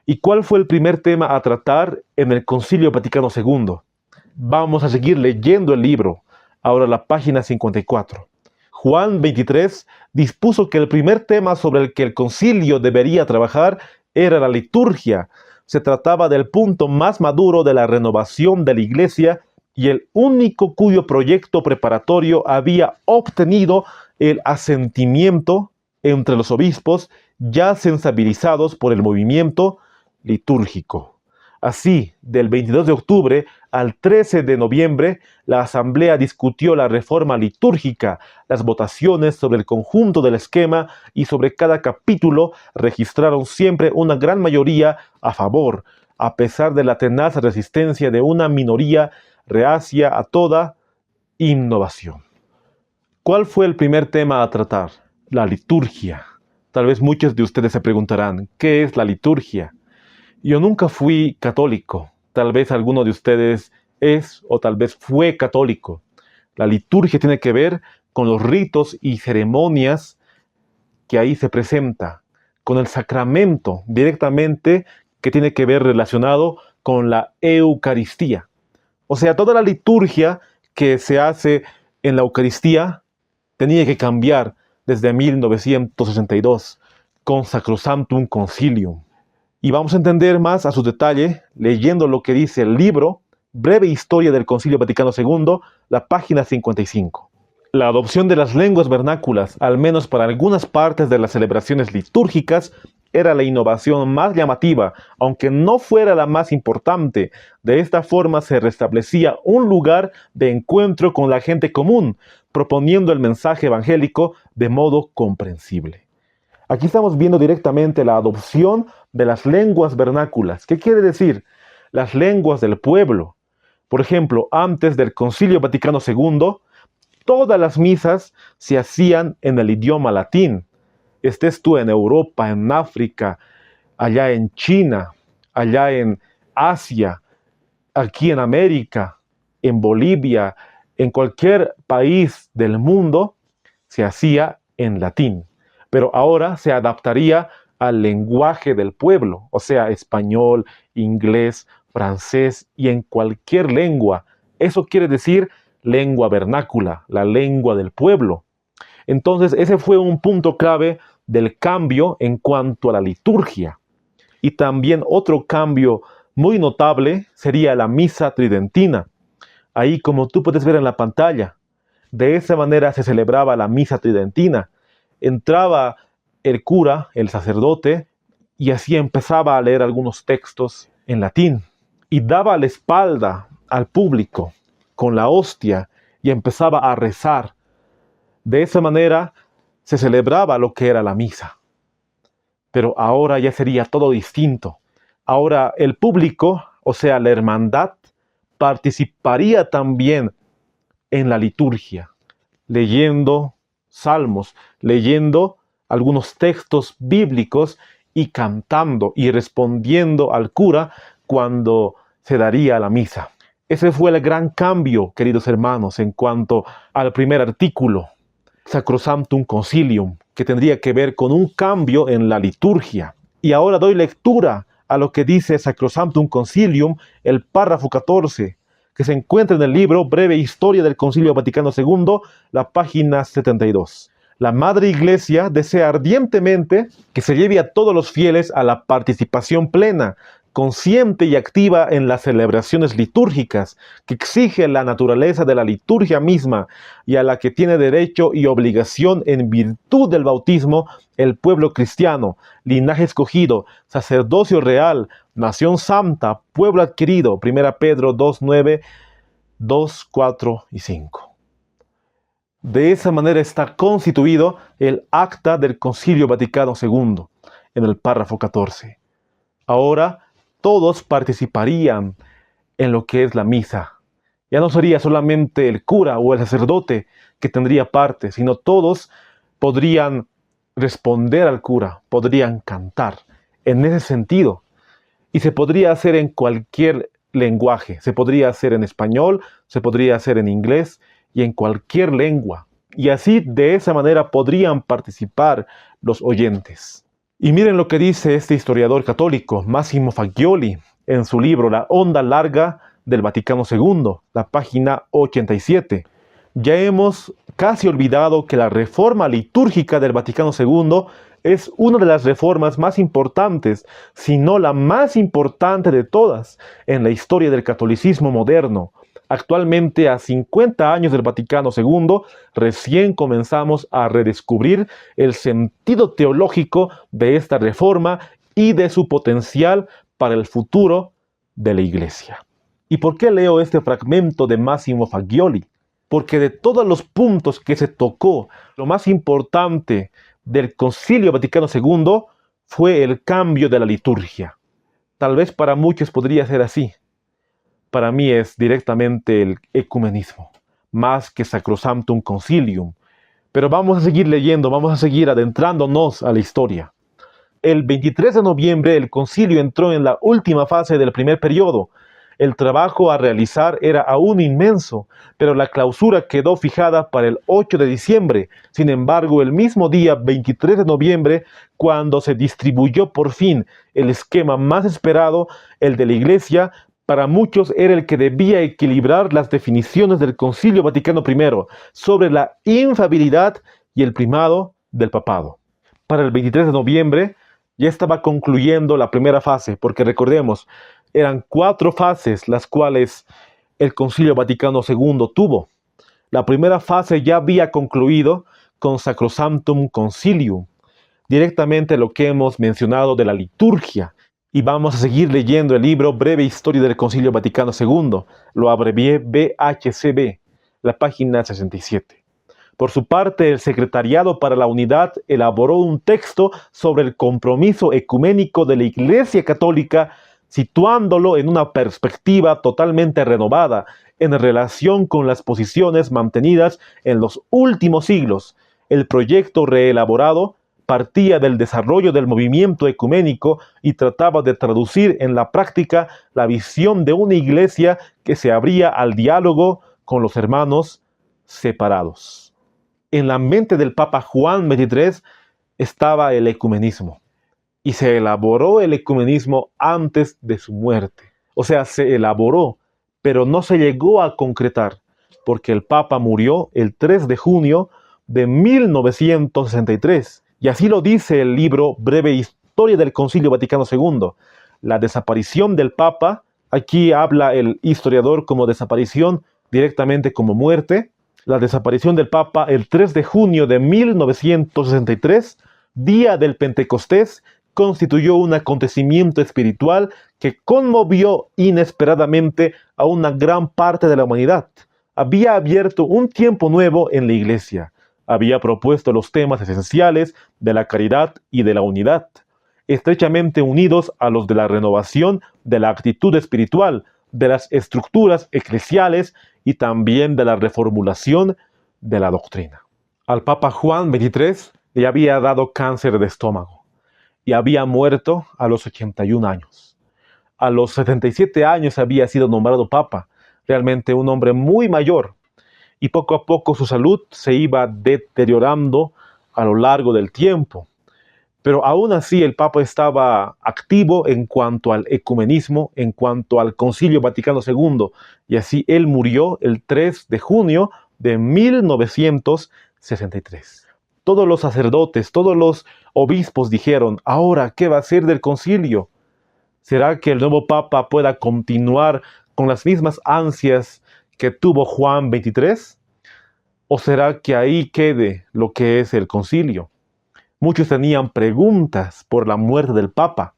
¿Y cuál fue el primer tema a tratar en el Concilio Vaticano II? Vamos a seguir leyendo el libro, ahora la página 54. Juan 23 dispuso que el primer tema sobre el que el concilio debería trabajar era la liturgia. Se trataba del punto más maduro de la renovación de la Iglesia y el único cuyo proyecto preparatorio había obtenido el asentimiento entre los obispos ya sensibilizados por el movimiento litúrgico. Así, del 22 de octubre al 13 de noviembre, la Asamblea discutió la reforma litúrgica. Las votaciones sobre el conjunto del esquema y sobre cada capítulo registraron siempre una gran mayoría a favor, a pesar de la tenaz resistencia de una minoría reacia a toda innovación. ¿Cuál fue el primer tema a tratar? La liturgia. Tal vez muchos de ustedes se preguntarán, ¿qué es la liturgia? Yo nunca fui católico. Tal vez alguno de ustedes es o tal vez fue católico. La liturgia tiene que ver con los ritos y ceremonias que ahí se presenta, con el sacramento directamente que tiene que ver relacionado con la Eucaristía. O sea, toda la liturgia que se hace en la Eucaristía tenía que cambiar desde 1962 con Sacrosanctum Concilium. Y vamos a entender más a su detalle leyendo lo que dice el libro Breve Historia del Concilio Vaticano II, la página 55. La adopción de las lenguas vernáculas, al menos para algunas partes de las celebraciones litúrgicas, era la innovación más llamativa, aunque no fuera la más importante. De esta forma se restablecía un lugar de encuentro con la gente común, proponiendo el mensaje evangélico de modo comprensible. Aquí estamos viendo directamente la adopción de las lenguas vernáculas. ¿Qué quiere decir? Las lenguas del pueblo. Por ejemplo, antes del Concilio Vaticano II, todas las misas se hacían en el idioma latín. Estés tú en Europa, en África, allá en China, allá en Asia, aquí en América, en Bolivia, en cualquier país del mundo, se hacía en latín. Pero ahora se adaptaría al lenguaje del pueblo, o sea, español, inglés, francés y en cualquier lengua. Eso quiere decir lengua vernácula, la lengua del pueblo. Entonces, ese fue un punto clave del cambio en cuanto a la liturgia. Y también otro cambio muy notable sería la misa tridentina. Ahí, como tú puedes ver en la pantalla, de esa manera se celebraba la misa tridentina. Entraba el cura, el sacerdote, y así empezaba a leer algunos textos en latín. Y daba la espalda al público con la hostia y empezaba a rezar. De esa manera se celebraba lo que era la misa. Pero ahora ya sería todo distinto. Ahora el público, o sea, la hermandad, participaría también en la liturgia, leyendo salmos, leyendo algunos textos bíblicos y cantando y respondiendo al cura cuando se daría la misa. Ese fue el gran cambio, queridos hermanos, en cuanto al primer artículo, Sacrosanctum Concilium, que tendría que ver con un cambio en la liturgia. Y ahora doy lectura a lo que dice Sacrosanctum Concilium, el párrafo 14, que se encuentra en el libro Breve Historia del Concilio Vaticano II, la página 72. La Madre Iglesia desea ardientemente que se lleve a todos los fieles a la participación plena, consciente y activa en las celebraciones litúrgicas, que exige la naturaleza de la liturgia misma y a la que tiene derecho y obligación en virtud del bautismo el pueblo cristiano, linaje escogido, sacerdocio real, nación santa, pueblo adquirido. 1 Pedro 2:9, 2, 4 y 5. De esa manera está constituido el acta del Concilio Vaticano II, en el párrafo 14. Ahora todos participarían en lo que es la misa, Ya no sería solamente el cura o el sacerdote que tendría parte, sino todos podrían responder al cura, podrían cantar en ese sentido. Y se podría hacer en cualquier lenguaje, se podría hacer en español, se podría hacer en inglés y en cualquier lengua. Y así, de esa manera, podrían participar los oyentes. Y miren lo que dice este historiador católico, Massimo Faggioli, en su libro La Onda Larga del Vaticano II, la página 87. Ya hemos casi olvidado que la reforma litúrgica del Vaticano II es una de las reformas más importantes, si no la más importante de todas, en la historia del catolicismo moderno. Actualmente, a 50 años del Vaticano II, recién comenzamos a redescubrir el sentido teológico de esta reforma y de su potencial para el futuro de la Iglesia. ¿Y por qué leo este fragmento de Massimo Faggioli? Porque de todos los puntos que se tocó, lo más importante del Concilio Vaticano II fue el cambio de la liturgia. Tal vez para muchos podría ser así. Para mí es directamente el ecumenismo, más que Sacrosanctum Concilium. Pero vamos a seguir leyendo, vamos a seguir adentrándonos a la historia. El 23 de noviembre el concilio entró en la última fase del primer periodo. El trabajo a realizar era aún inmenso, pero la clausura quedó fijada para el 8 de diciembre. Sin embargo, el mismo día 23 de noviembre, cuando se distribuyó por fin el esquema más esperado, el de la Iglesia, para muchos era el que debía equilibrar las definiciones del Concilio Vaticano I sobre la infalibilidad y el primado del papado. Para el 23 de noviembre ya estaba concluyendo la primera fase, porque recordemos, eran 4 fases las cuales el Concilio Vaticano II tuvo. La primera fase ya había concluido con Sacrosanctum Concilium, directamente lo que hemos mencionado de la liturgia. Y vamos a seguir leyendo el libro Breve Historia del Concilio Vaticano II, lo abrevié BHCB, la página 67. Por su parte, el Secretariado para la Unidad elaboró un texto sobre el compromiso ecuménico de la Iglesia Católica, situándolo en una perspectiva totalmente renovada en relación con las posiciones mantenidas en los últimos siglos. El proyecto reelaborado partía del desarrollo del movimiento ecuménico y trataba de traducir en la práctica la visión de una iglesia que se abría al diálogo con los hermanos separados. En la mente del Papa Juan XXIII estaba el ecumenismo, y se elaboró el ecumenismo antes de su muerte. O sea, se elaboró, pero no se llegó a concretar, porque el Papa murió el 3 de junio de 1963, y así lo dice el libro Breve Historia del Concilio Vaticano II. La desaparición del Papa, aquí habla el historiador como desaparición, directamente como muerte. La desaparición del Papa el 3 de junio de 1963, día del Pentecostés, constituyó un acontecimiento espiritual que conmovió inesperadamente a una gran parte de la humanidad. Había abierto un tiempo nuevo en la Iglesia. Había propuesto los temas esenciales de la caridad y de la unidad, estrechamente unidos a los de la renovación de la actitud espiritual, de las estructuras eclesiales y también de la reformulación de la doctrina. Al Papa Juan XXIII le había dado cáncer de estómago y había muerto a los 81 años. A los 77 años había sido nombrado Papa, realmente un hombre muy mayor, y poco a poco su salud se iba deteriorando a lo largo del tiempo. Pero aún así el Papa estaba activo en cuanto al ecumenismo, en cuanto al Concilio Vaticano II, y así él murió el 3 de junio de 1963. Todos los sacerdotes, todos los obispos dijeron, ¿ahora qué va a ser del concilio? ¿Será que el nuevo Papa pueda continuar con las mismas ansias que tuvo Juan XXIII? ¿O será que ahí quede lo que es el concilio? Muchos tenían preguntas por la muerte del Papa,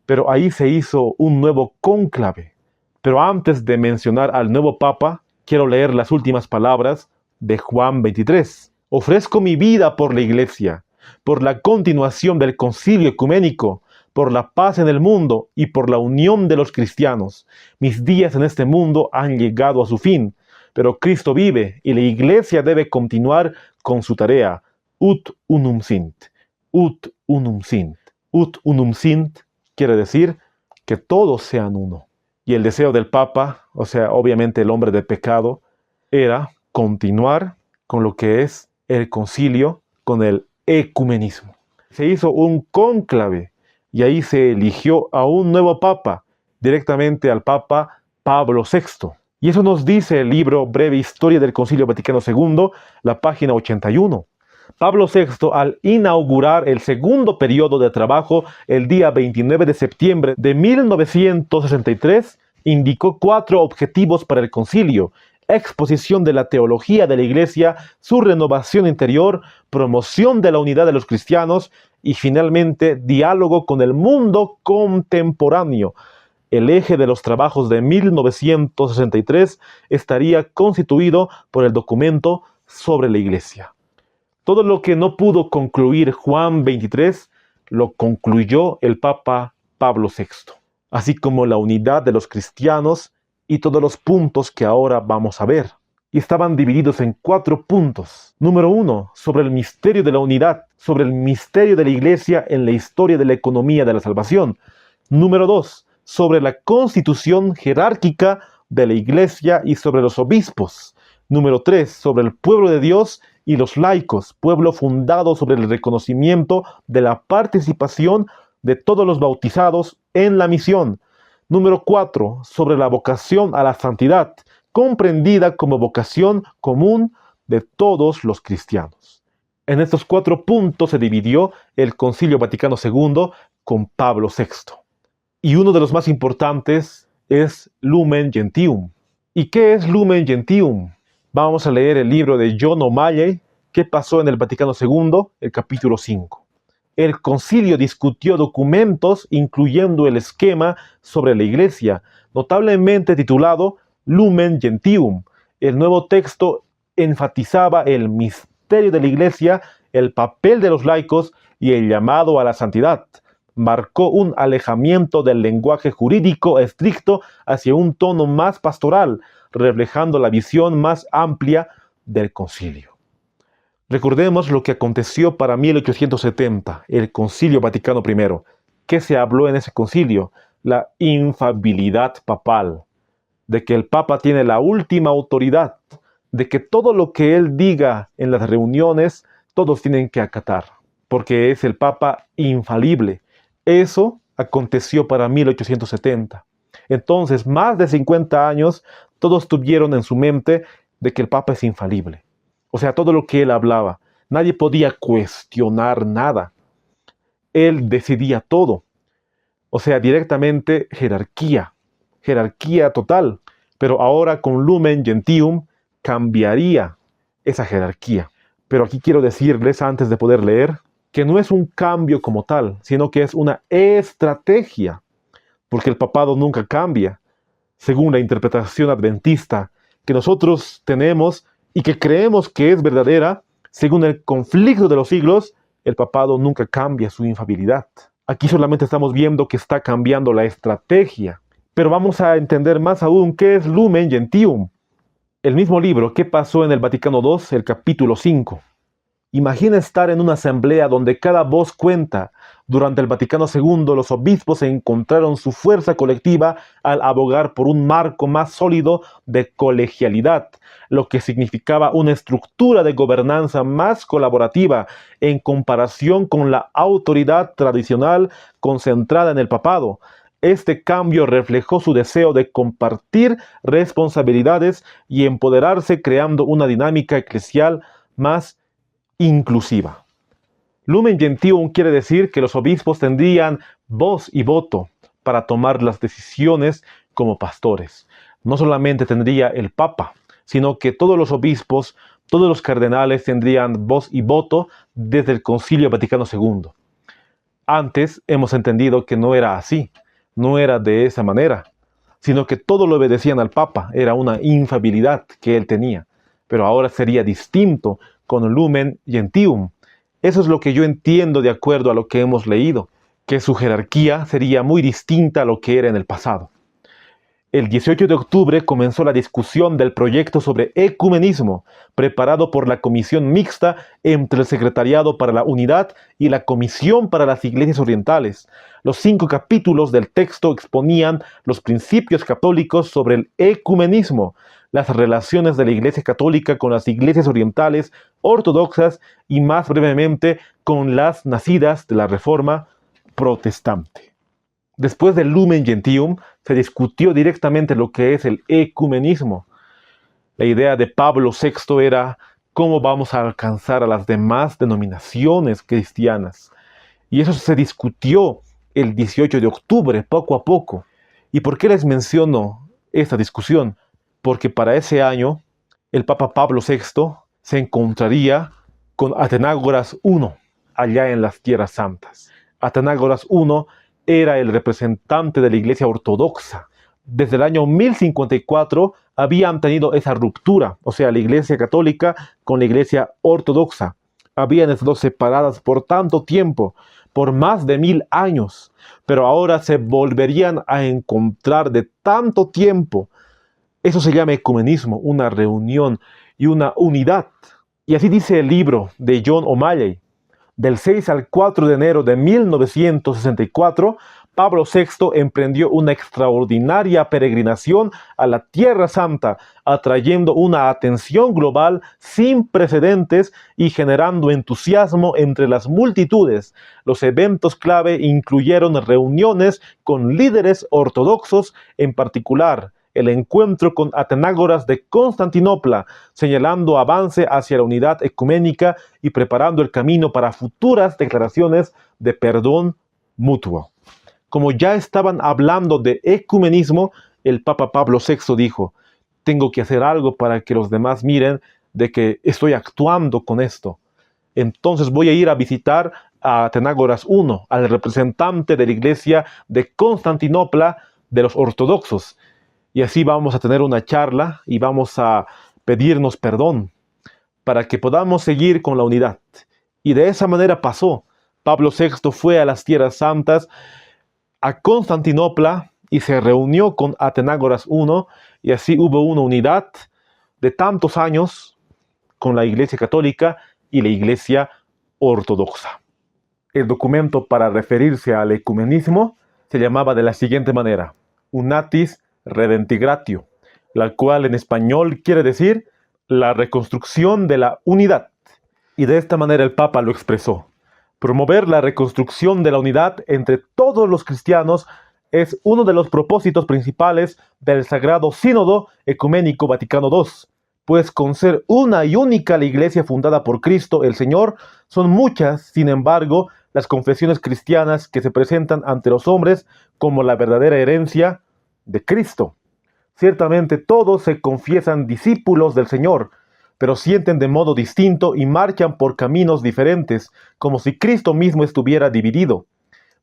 pero ahí se hizo un nuevo cónclave. Pero antes de mencionar al nuevo Papa, quiero leer las últimas palabras de Juan XXIII. Ofrezco mi vida por la Iglesia, por la continuación del concilio ecuménico, por la paz en el mundo y por la unión de los cristianos. Mis días en este mundo han llegado a su fin, pero Cristo vive y la Iglesia debe continuar con su tarea. Ut unum sint. Ut unum sint. Ut unum sint quiere decir que todos sean uno. Y el deseo del Papa, o sea, obviamente el hombre de pecado, era continuar con lo que es el concilio, con el ecumenismo. Se hizo un cónclave y ahí se eligió a un nuevo papa, directamente al Papa Pablo VI. Y eso nos dice el libro Breve Historia del Concilio Vaticano II, la página 81. Pablo VI, al inaugurar el segundo periodo de trabajo el día 29 de septiembre de 1963, indicó 4 objetivos para el concilio: exposición de la teología de la Iglesia, su renovación interior, promoción de la unidad de los cristianos y finalmente diálogo con el mundo contemporáneo. El eje de los trabajos de 1963 estaría constituido por el documento sobre la Iglesia. Todo lo que no pudo concluir Juan 23 lo concluyó el Papa Pablo VI, así como la unidad de los cristianos y todos los puntos que ahora vamos a ver. Y estaban divididos en 4 puntos. Número 1, sobre el misterio de la unidad, sobre el misterio de la Iglesia en la historia de la economía de la salvación. Número 2, sobre la constitución jerárquica de la Iglesia y sobre los obispos. Número 3, sobre el pueblo de Dios y los laicos, pueblo fundado sobre el reconocimiento de la participación de todos los bautizados en la misión. Número 4, sobre la vocación a la santidad, comprendida como vocación común de todos los cristianos. En estos 4 puntos se dividió el Concilio Vaticano II con Pablo VI. Y uno de los más importantes es Lumen Gentium. ¿Y qué es Lumen Gentium? Vamos a leer el libro de John O'Malley, ¿Qué pasó en el Vaticano II?, el capítulo 5. El concilio discutió documentos incluyendo el esquema sobre la Iglesia, notablemente titulado Lumen Gentium. El nuevo texto enfatizaba el misterio de la Iglesia, el papel de los laicos y el llamado a la santidad. Marcó un alejamiento del lenguaje jurídico estricto hacia un tono más pastoral, reflejando la visión más amplia del concilio. Recordemos lo que aconteció para 1870, el Concilio Vaticano I. ¿Qué se habló en ese concilio? La infalibilidad papal, de que el Papa tiene la última autoridad, de que todo lo que él diga en las reuniones, todos tienen que acatar, porque es el Papa infalible. Eso aconteció para 1870. Entonces, más de 50 años, todos tuvieron en su mente de que el Papa es infalible. O sea, todo lo que él hablaba, nadie podía cuestionar nada. Él decidía todo. O sea, directamente jerarquía total. Pero ahora con Lumen Gentium cambiaría esa jerarquía. Pero aquí quiero decirles, antes de poder leer, que no es un cambio como tal, sino que es una estrategia, porque el papado nunca cambia, según la interpretación adventista que nosotros tenemos y que creemos que es verdadera. Según el conflicto de los siglos, el papado nunca cambia su infalibilidad. Aquí solamente estamos viendo que está cambiando la estrategia, pero vamos a entender más aún qué es Lumen Gentium. El mismo libro, ¿Qué pasó en el Vaticano II?, el capítulo 5. Imagina estar en una asamblea donde cada voz cuenta. Durante el Vaticano II, los obispos encontraron su fuerza colectiva al abogar por un marco más sólido de colegialidad, lo que significaba una estructura de gobernanza más colaborativa en comparación con la autoridad tradicional concentrada en el papado. Este cambio reflejó su deseo de compartir responsabilidades y empoderarse, creando una dinámica eclesial más inclusiva. Lumen Gentium quiere decir que los obispos tendrían voz y voto para tomar las decisiones como pastores. No solamente tendría el Papa, sino que todos los obispos, todos los cardenales tendrían voz y voto desde el Concilio Vaticano II. Antes hemos entendido que no era así, no era de esa manera, sino que todo lo obedecían al Papa, era una infalibilidad que él tenía. Pero ahora sería distinto con Lumen Gentium. Eso es lo que yo entiendo de acuerdo a lo que hemos leído. que su jerarquía sería muy distinta a lo que era en el pasado. El 18 de octubre comenzó la discusión del proyecto sobre ecumenismo, preparado por la Comisión Mixta entre el Secretariado para la Unidad y la Comisión para las Iglesias Orientales. Los 5 capítulos del texto exponían los principios católicos sobre el ecumenismo, las relaciones de la Iglesia Católica con las iglesias orientales ortodoxas y más brevemente con las nacidas de la Reforma protestante. Después del Lumen Gentium, se discutió directamente lo que es el ecumenismo. La idea de Pablo VI era cómo vamos a alcanzar a las demás denominaciones cristianas. Y eso se discutió el 18 de octubre, poco a poco. ¿Y por qué les menciono esta discusión? Porque para ese año, el Papa Pablo VI se encontraría con Atenágoras I, allá en las Tierras Santas. Atenágoras I era el representante de la Iglesia Ortodoxa. Desde el año 1054 habían tenido esa ruptura, o sea, la Iglesia Católica con la Iglesia Ortodoxa. Habían estado separadas por tanto tiempo, por más de 1000 años, pero ahora se volverían a encontrar de tanto tiempo. Eso se llama ecumenismo, una reunión y una unidad. Y así dice el libro de John O'Malley. Del 6 al 4 de enero de 1964, Pablo VI emprendió una extraordinaria peregrinación a la Tierra Santa, atrayendo una atención global sin precedentes y generando entusiasmo entre las multitudes. Los eventos clave incluyeron reuniones con líderes ortodoxos, en particular el encuentro con Atenágoras de Constantinopla, señalando avance hacia la unidad ecuménica y preparando el camino para futuras declaraciones de perdón mutuo. Como ya estaban hablando de ecumenismo, el Papa Pablo VI dijo: tengo que hacer algo para que los demás miren de que estoy actuando con esto. Entonces voy a ir a visitar a Atenágoras I, al representante de la iglesia de Constantinopla de los ortodoxos. Y así vamos a tener una charla y vamos a pedirnos perdón para que podamos seguir con la unidad. Y de esa manera pasó. Pablo VI fue a las Tierras Santas, a Constantinopla, y se reunió con Atenágoras I, y así hubo una unidad de tantos años con la Iglesia Católica y la Iglesia Ortodoxa. El documento para referirse al ecumenismo se llamaba de la siguiente manera: Unatis Redintegratio, la cual en español quiere decir la reconstrucción de la unidad. Y de esta manera el Papa lo expresó: promover la reconstrucción de la unidad entre todos los cristianos es uno de los propósitos principales del Sagrado Sínodo Ecuménico Vaticano II, pues con ser una y única la Iglesia fundada por Cristo el Señor, son muchas, sin embargo, las confesiones cristianas que se presentan ante los hombres como la verdadera herencia de Cristo. Ciertamente todos se confiesan discípulos del Señor, pero sienten de modo distinto y marchan por caminos diferentes, como si Cristo mismo estuviera dividido.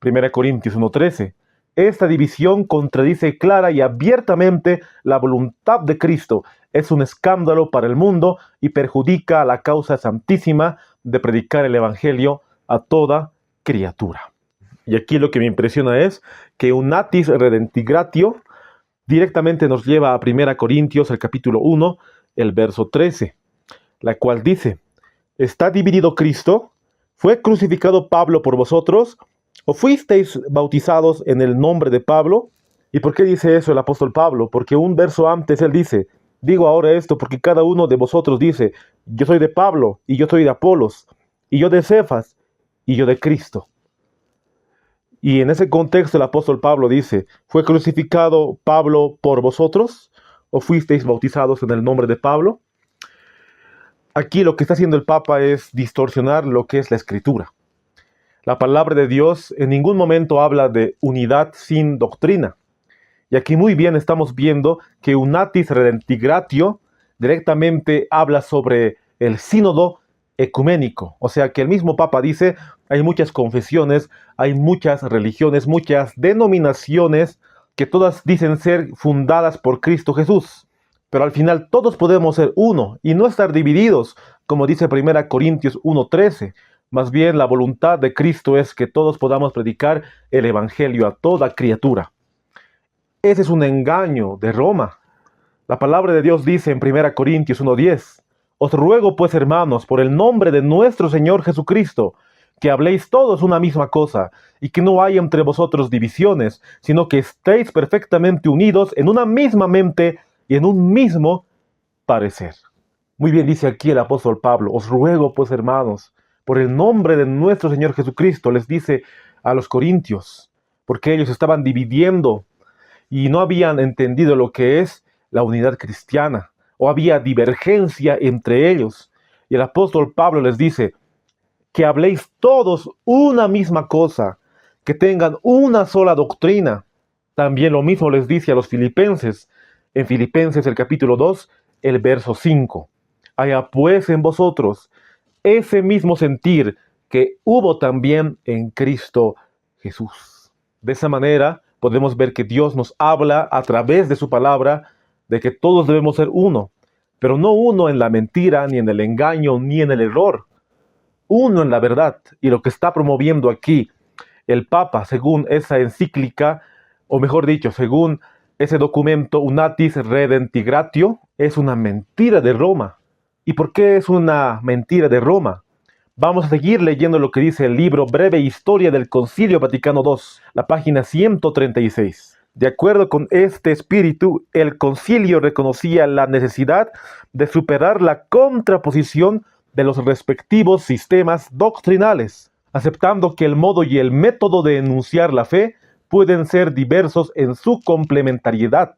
1 Corintios 1:13. Esta división contradice clara y abiertamente la voluntad de Cristo, es un escándalo para el mundo y perjudica a la causa santísima de predicar el Evangelio a toda criatura. Y aquí lo que me impresiona es que Unatis Redintegratio directamente nos lleva a 1 Corintios, el capítulo 1, el verso 13, la cual dice: ¿está dividido Cristo? ¿Fue crucificado Pablo por vosotros? ¿O fuisteis bautizados en el nombre de Pablo? ¿Y por qué dice eso el apóstol Pablo? Porque un verso antes él dice: digo ahora esto porque cada uno de vosotros dice: yo soy de Pablo, y yo soy de Apolos, y yo de Cefas, y yo de Cristo. Y en ese contexto el apóstol Pablo dice: ¿fue crucificado Pablo por vosotros? ¿O fuisteis bautizados en el nombre de Pablo? Aquí lo que está haciendo el Papa es distorsionar lo que es la Escritura. La palabra de Dios en ningún momento habla de unidad sin doctrina. Y aquí muy bien estamos viendo que Unatis Redintegratio directamente habla sobre el sínodo ecuménico. O sea que el mismo Papa dice: hay muchas confesiones, hay muchas religiones, muchas denominaciones que todas dicen ser fundadas por Cristo Jesús. Pero al final todos podemos ser uno y no estar divididos, como dice 1 Corintios 1:13. Más bien, la voluntad de Cristo es que todos podamos predicar el Evangelio a toda criatura. Ese es un engaño de Roma. La palabra de Dios dice en 1 Corintios 1:10, os ruego pues, hermanos, por el nombre de nuestro Señor Jesucristo, que habléis todos una misma cosa, y que no haya entre vosotros divisiones, sino que estéis perfectamente unidos en una misma mente y en un mismo parecer. Muy bien dice aquí el apóstol Pablo, os ruego pues, hermanos, por el nombre de nuestro Señor Jesucristo, les dice a los corintios, porque ellos estaban dividiendo y no habían entendido lo que es la unidad cristiana, o había divergencia entre ellos. Y el apóstol Pablo les dice, que habléis todos una misma cosa, que tengan una sola doctrina. También lo mismo les dice a los filipenses, en Filipenses el capítulo 2, el verso 5. Haya pues en vosotros ese mismo sentir que hubo también en Cristo Jesús. De esa manera podemos ver que Dios nos habla a través de su palabra de que todos debemos ser uno, pero no uno en la mentira, ni en el engaño, ni en el error. Uno en la verdad. Y lo que está promoviendo aquí el Papa, según esa encíclica, o mejor dicho, según ese documento Unatis Redemptigratio, es una mentira de Roma. ¿Y por qué es una mentira de Roma? Vamos a seguir leyendo lo que dice el libro Breve Historia del Concilio Vaticano II, la página 136. De acuerdo con este espíritu, el concilio reconocía la necesidad de superar la contraposición de los respectivos sistemas doctrinales, aceptando que el modo y el método de enunciar la fe pueden ser diversos en su complementariedad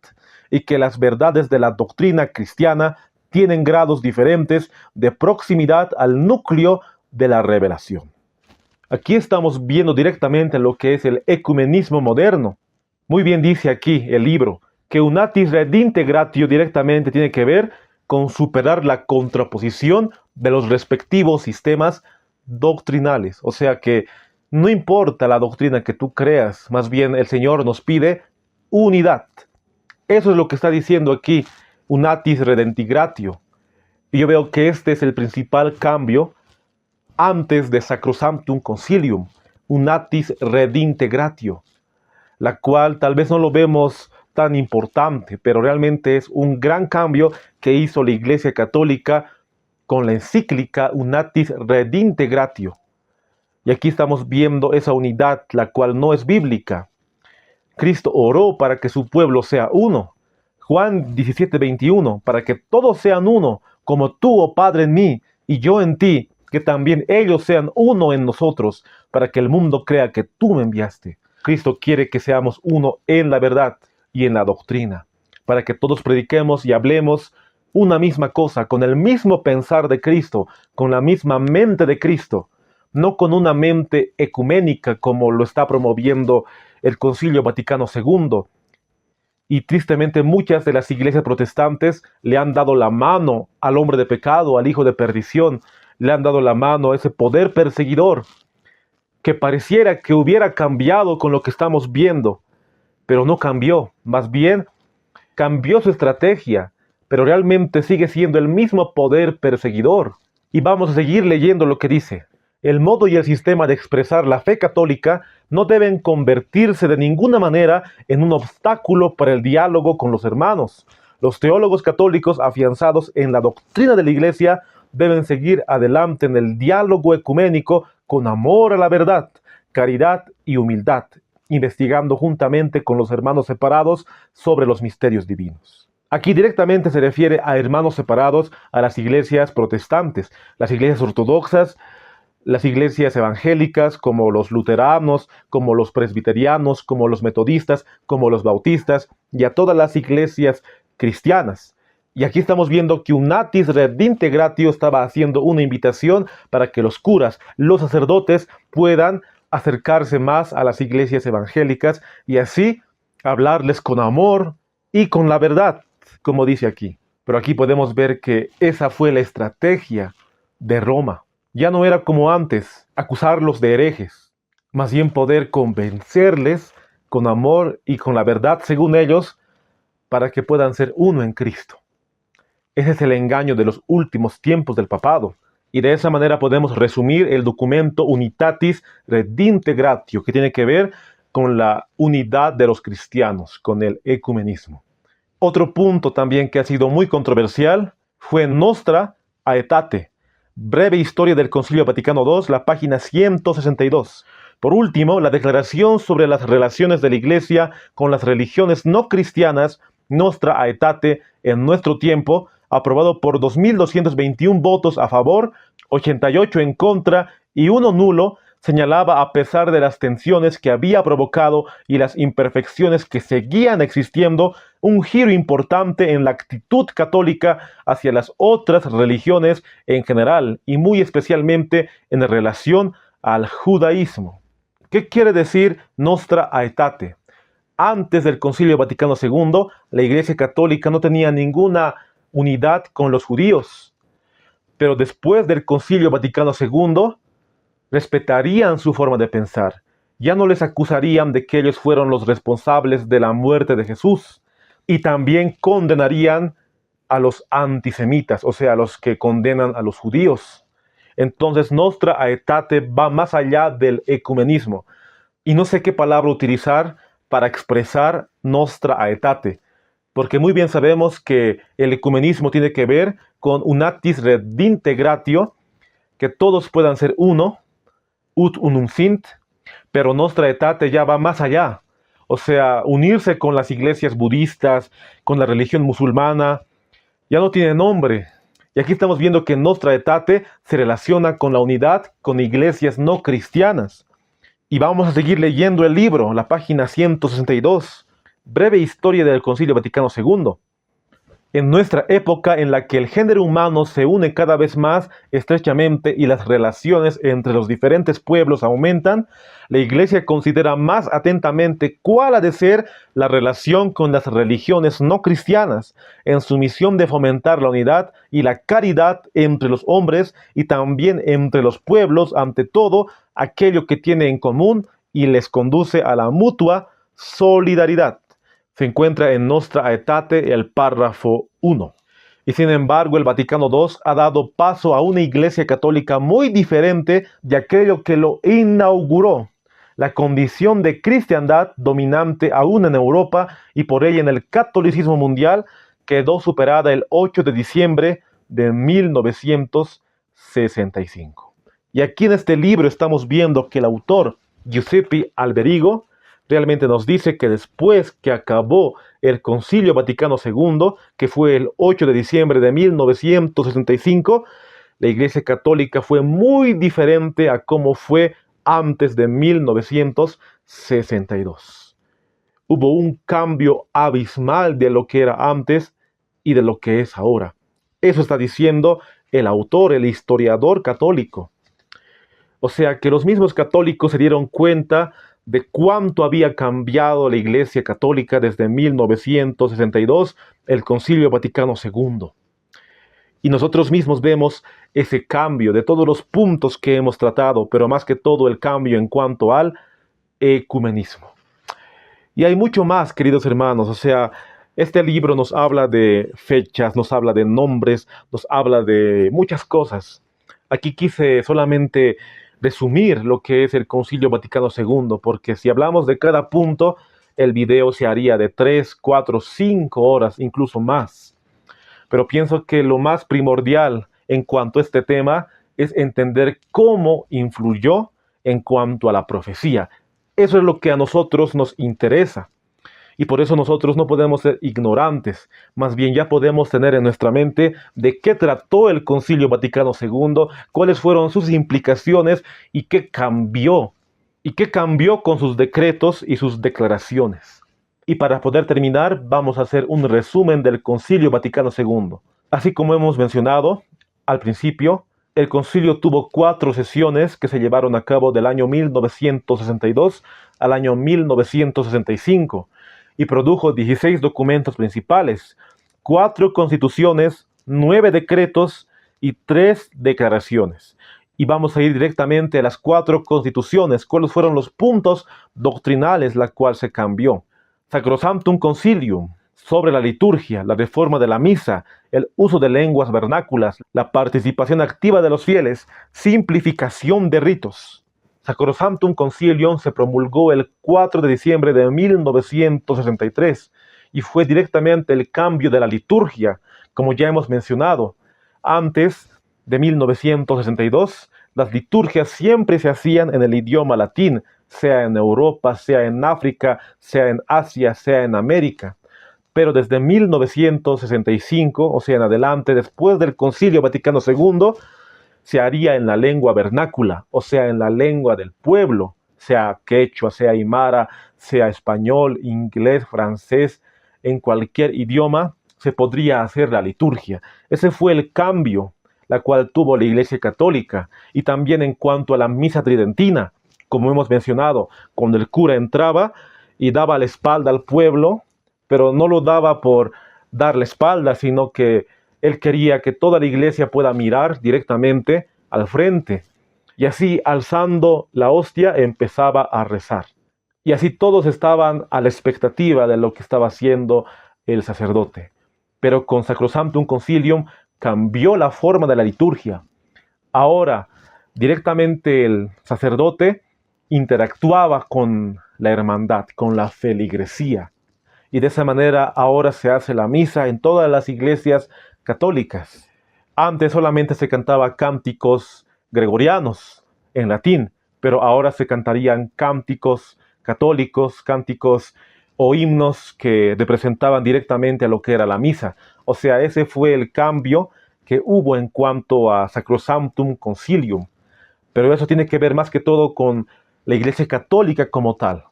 y que las verdades de la doctrina cristiana tienen grados diferentes de proximidad al núcleo de la revelación. Aquí estamos viendo directamente lo que es el ecumenismo moderno. Muy bien dice aquí el libro que Unatis Redintegratio directamente tiene que ver con superar la contraposición de los respectivos sistemas doctrinales. O sea que no importa la doctrina que tú creas, más bien el Señor nos pide unidad. Eso es lo que está diciendo aquí Unatis Redintegratio. Y yo veo que este es el principal cambio antes de Sacrosanctum Concilium, Unatis Redintegratio, la cual tal vez no lo vemos tan importante, pero realmente es un gran cambio que hizo la Iglesia Católica con la encíclica Unatis Redintegratio. Y aquí estamos viendo esa unidad, la cual no es bíblica. Cristo oró para que su pueblo sea uno. Juan 17:21, para que todos sean uno, como tú, oh Padre, en mí y yo en ti, que también ellos sean uno en nosotros, para que el mundo crea que tú me enviaste. Cristo quiere que seamos uno en la verdad y en la doctrina, para que todos prediquemos y hablemos una misma cosa, con el mismo pensar de Cristo, con la misma mente de Cristo, no con una mente ecuménica como lo está promoviendo el Concilio Vaticano II. Y tristemente muchas de las iglesias protestantes le han dado la mano al hombre de pecado, al hijo de perdición, le han dado la mano a ese poder perseguidor que pareciera que hubiera cambiado con lo que estamos viendo, pero no cambió, más bien cambió su estrategia, pero realmente sigue siendo el mismo poder perseguidor. Y vamos a seguir leyendo lo que dice. El modo y el sistema de expresar la fe católica no deben convertirse de ninguna manera en un obstáculo para el diálogo con los hermanos. Los teólogos católicos afianzados en la doctrina de la Iglesia deben seguir adelante en el diálogo ecuménico con amor a la verdad, caridad y humildad, investigando juntamente con los hermanos separados sobre los misterios divinos. Aquí directamente se refiere a hermanos separados a las iglesias protestantes, las iglesias ortodoxas, las iglesias evangélicas, como los luteranos, como los presbiterianos, como los metodistas, como los bautistas, y a todas las iglesias cristianas. Y aquí estamos viendo que Unatis Redintegratio estaba haciendo una invitación para que los curas, los sacerdotes, puedan acercarse más a las iglesias evangélicas y así hablarles con amor y con la verdad, como dice aquí. Pero aquí podemos ver que esa fue la estrategia de Roma. Ya no era como antes, acusarlos de herejes, más bien poder convencerles con amor y con la verdad, según ellos, para que puedan ser uno en Cristo. Ese es el engaño de los últimos tiempos del papado, Y de esa manera podemos resumir el documento Unitatis Redintegratio, que tiene que ver con la unidad de los cristianos, con el ecumenismo. Otro punto también que ha sido muy controversial fue Nostra Aetate, breve historia del Concilio Vaticano II, la página 162. Por último, la declaración sobre las relaciones de la Iglesia con las religiones no cristianas, Nostra Aetate, en nuestro tiempo, aprobado por 2.221 votos a favor, 88 en contra y 1 nulo, señalaba, a pesar de las tensiones que había provocado y las imperfecciones que seguían existiendo, un giro importante en la actitud católica hacia las otras religiones en general y muy especialmente en relación al judaísmo. ¿Qué quiere decir Nostra Aetate? Antes del Concilio Vaticano II, la Iglesia Católica no tenía ninguna unidad con los judíos, pero después del Concilio Vaticano II, respetarían su forma de pensar. Ya no les acusarían de que ellos fueron los responsables de la muerte de Jesús. Y también condenarían a los antisemitas, o sea, a los que condenan a los judíos. Entonces, Nostra Aetate va más allá del ecumenismo. Y no sé qué palabra utilizar para expresar Nostra Aetate, porque muy bien sabemos que el ecumenismo tiene que ver con Unatis Redintegratio, que todos puedan ser uno, ut unum sint, pero Nostra Aetate ya va más allá. O sea, unirse con las iglesias budistas, con la religión musulmana, ya no tiene nombre. Y aquí estamos viendo que Nostra Aetate se relaciona con la unidad con iglesias no cristianas. Y vamos a seguir leyendo el libro, la página 162, breve historia del Concilio Vaticano II. En nuestra época en la que el género humano se une cada vez más estrechamente y las relaciones entre los diferentes pueblos aumentan, la Iglesia considera más atentamente cuál ha de ser la relación con las religiones no cristianas, en su misión de fomentar la unidad y la caridad entre los hombres y también entre los pueblos, ante todo aquello que tiene en común y les conduce a la mutua solidaridad. Se encuentra en Nostra Aetate el párrafo 1. Y sin embargo, el Vaticano II ha dado paso a una iglesia católica muy diferente de aquello que lo inauguró. La condición de cristiandad dominante aún en Europa y por ella en el catolicismo mundial quedó superada el 8 de diciembre de 1965. Y aquí en este libro estamos viendo que el autor, Giuseppe Alberigo, realmente nos dice que después que acabó el Concilio Vaticano II, que fue el 8 de diciembre de 1965, la Iglesia Católica fue muy diferente a cómo fue antes de 1962. Hubo un cambio abismal de lo que era antes y de lo que es ahora. Eso está diciendo el autor, el historiador católico. O sea que los mismos católicos se dieron cuenta de cuánto había cambiado la Iglesia Católica desde 1962, el Concilio Vaticano II. Y nosotros mismos vemos ese cambio de todos los puntos que hemos tratado, pero más que todo el cambio en cuanto al ecumenismo. Y hay mucho más, queridos hermanos, o sea, este libro nos habla de fechas, nos habla de nombres, nos habla de muchas cosas. Aquí quise solamente resumir lo que es el Concilio Vaticano II, porque si hablamos de cada punto, el video se haría de 3, 4, 5 horas, incluso más. Pero pienso que lo más primordial en cuanto a este tema es entender cómo influyó en cuanto a la profecía. Eso es lo que a nosotros nos interesa. Y por eso nosotros no podemos ser ignorantes, más bien ya podemos tener en nuestra mente de qué trató el Concilio Vaticano II, cuáles fueron sus implicaciones y qué cambió con sus decretos y sus declaraciones. Y para poder terminar, vamos a hacer un resumen del Concilio Vaticano II. Así como hemos mencionado al principio, el concilio tuvo 4 sesiones que se llevaron a cabo del año 1962 al año 1965 y produjo 16 documentos principales, 4 constituciones, 9 decretos y 3 declaraciones. Y vamos a ir directamente a las 4 constituciones, cuáles fueron los puntos doctrinales la cual se cambió. Sacrosanctum Concilium, sobre la liturgia, la reforma de la misa, el uso de lenguas vernáculas, la participación activa de los fieles, simplificación de ritos. Sacrosanctum Concilium se promulgó el 4 de diciembre de 1963 y fue directamente el cambio de la liturgia, como ya hemos mencionado. Antes de 1962, las liturgias siempre se hacían en el idioma latín, sea en Europa, sea en África, sea en Asia, sea en América. Pero desde 1965, o sea, en adelante, después del Concilio Vaticano II, se haría en la lengua vernácula, o sea, en la lengua del pueblo, sea quechua, sea aymara, sea español, inglés, francés, en cualquier idioma se podría hacer la liturgia. Ese fue el cambio, la cual tuvo la Iglesia Católica, y también en cuanto a la misa tridentina, como hemos mencionado, cuando el cura entraba y daba la espalda al pueblo, pero no lo daba por dar la espalda, sino que él quería que toda la iglesia pueda mirar directamente al frente. Y así, alzando la hostia, empezaba a rezar. Y así todos estaban a la expectativa de lo que estaba haciendo el sacerdote. Pero con Sacrosanctum Concilium cambió la forma de la liturgia. Ahora, directamente el sacerdote interactuaba con la hermandad, con la feligresía. Y de esa manera ahora se hace la misa en todas las iglesias católicas. Antes solamente se cantaba cánticos gregorianos en latín, pero ahora se cantarían cánticos católicos, cánticos o himnos que representaban directamente a lo que era la misa. O sea, ese fue el cambio que hubo en cuanto a Sacrosanctum Concilium. Pero eso tiene que ver más que todo con la Iglesia Católica como tal.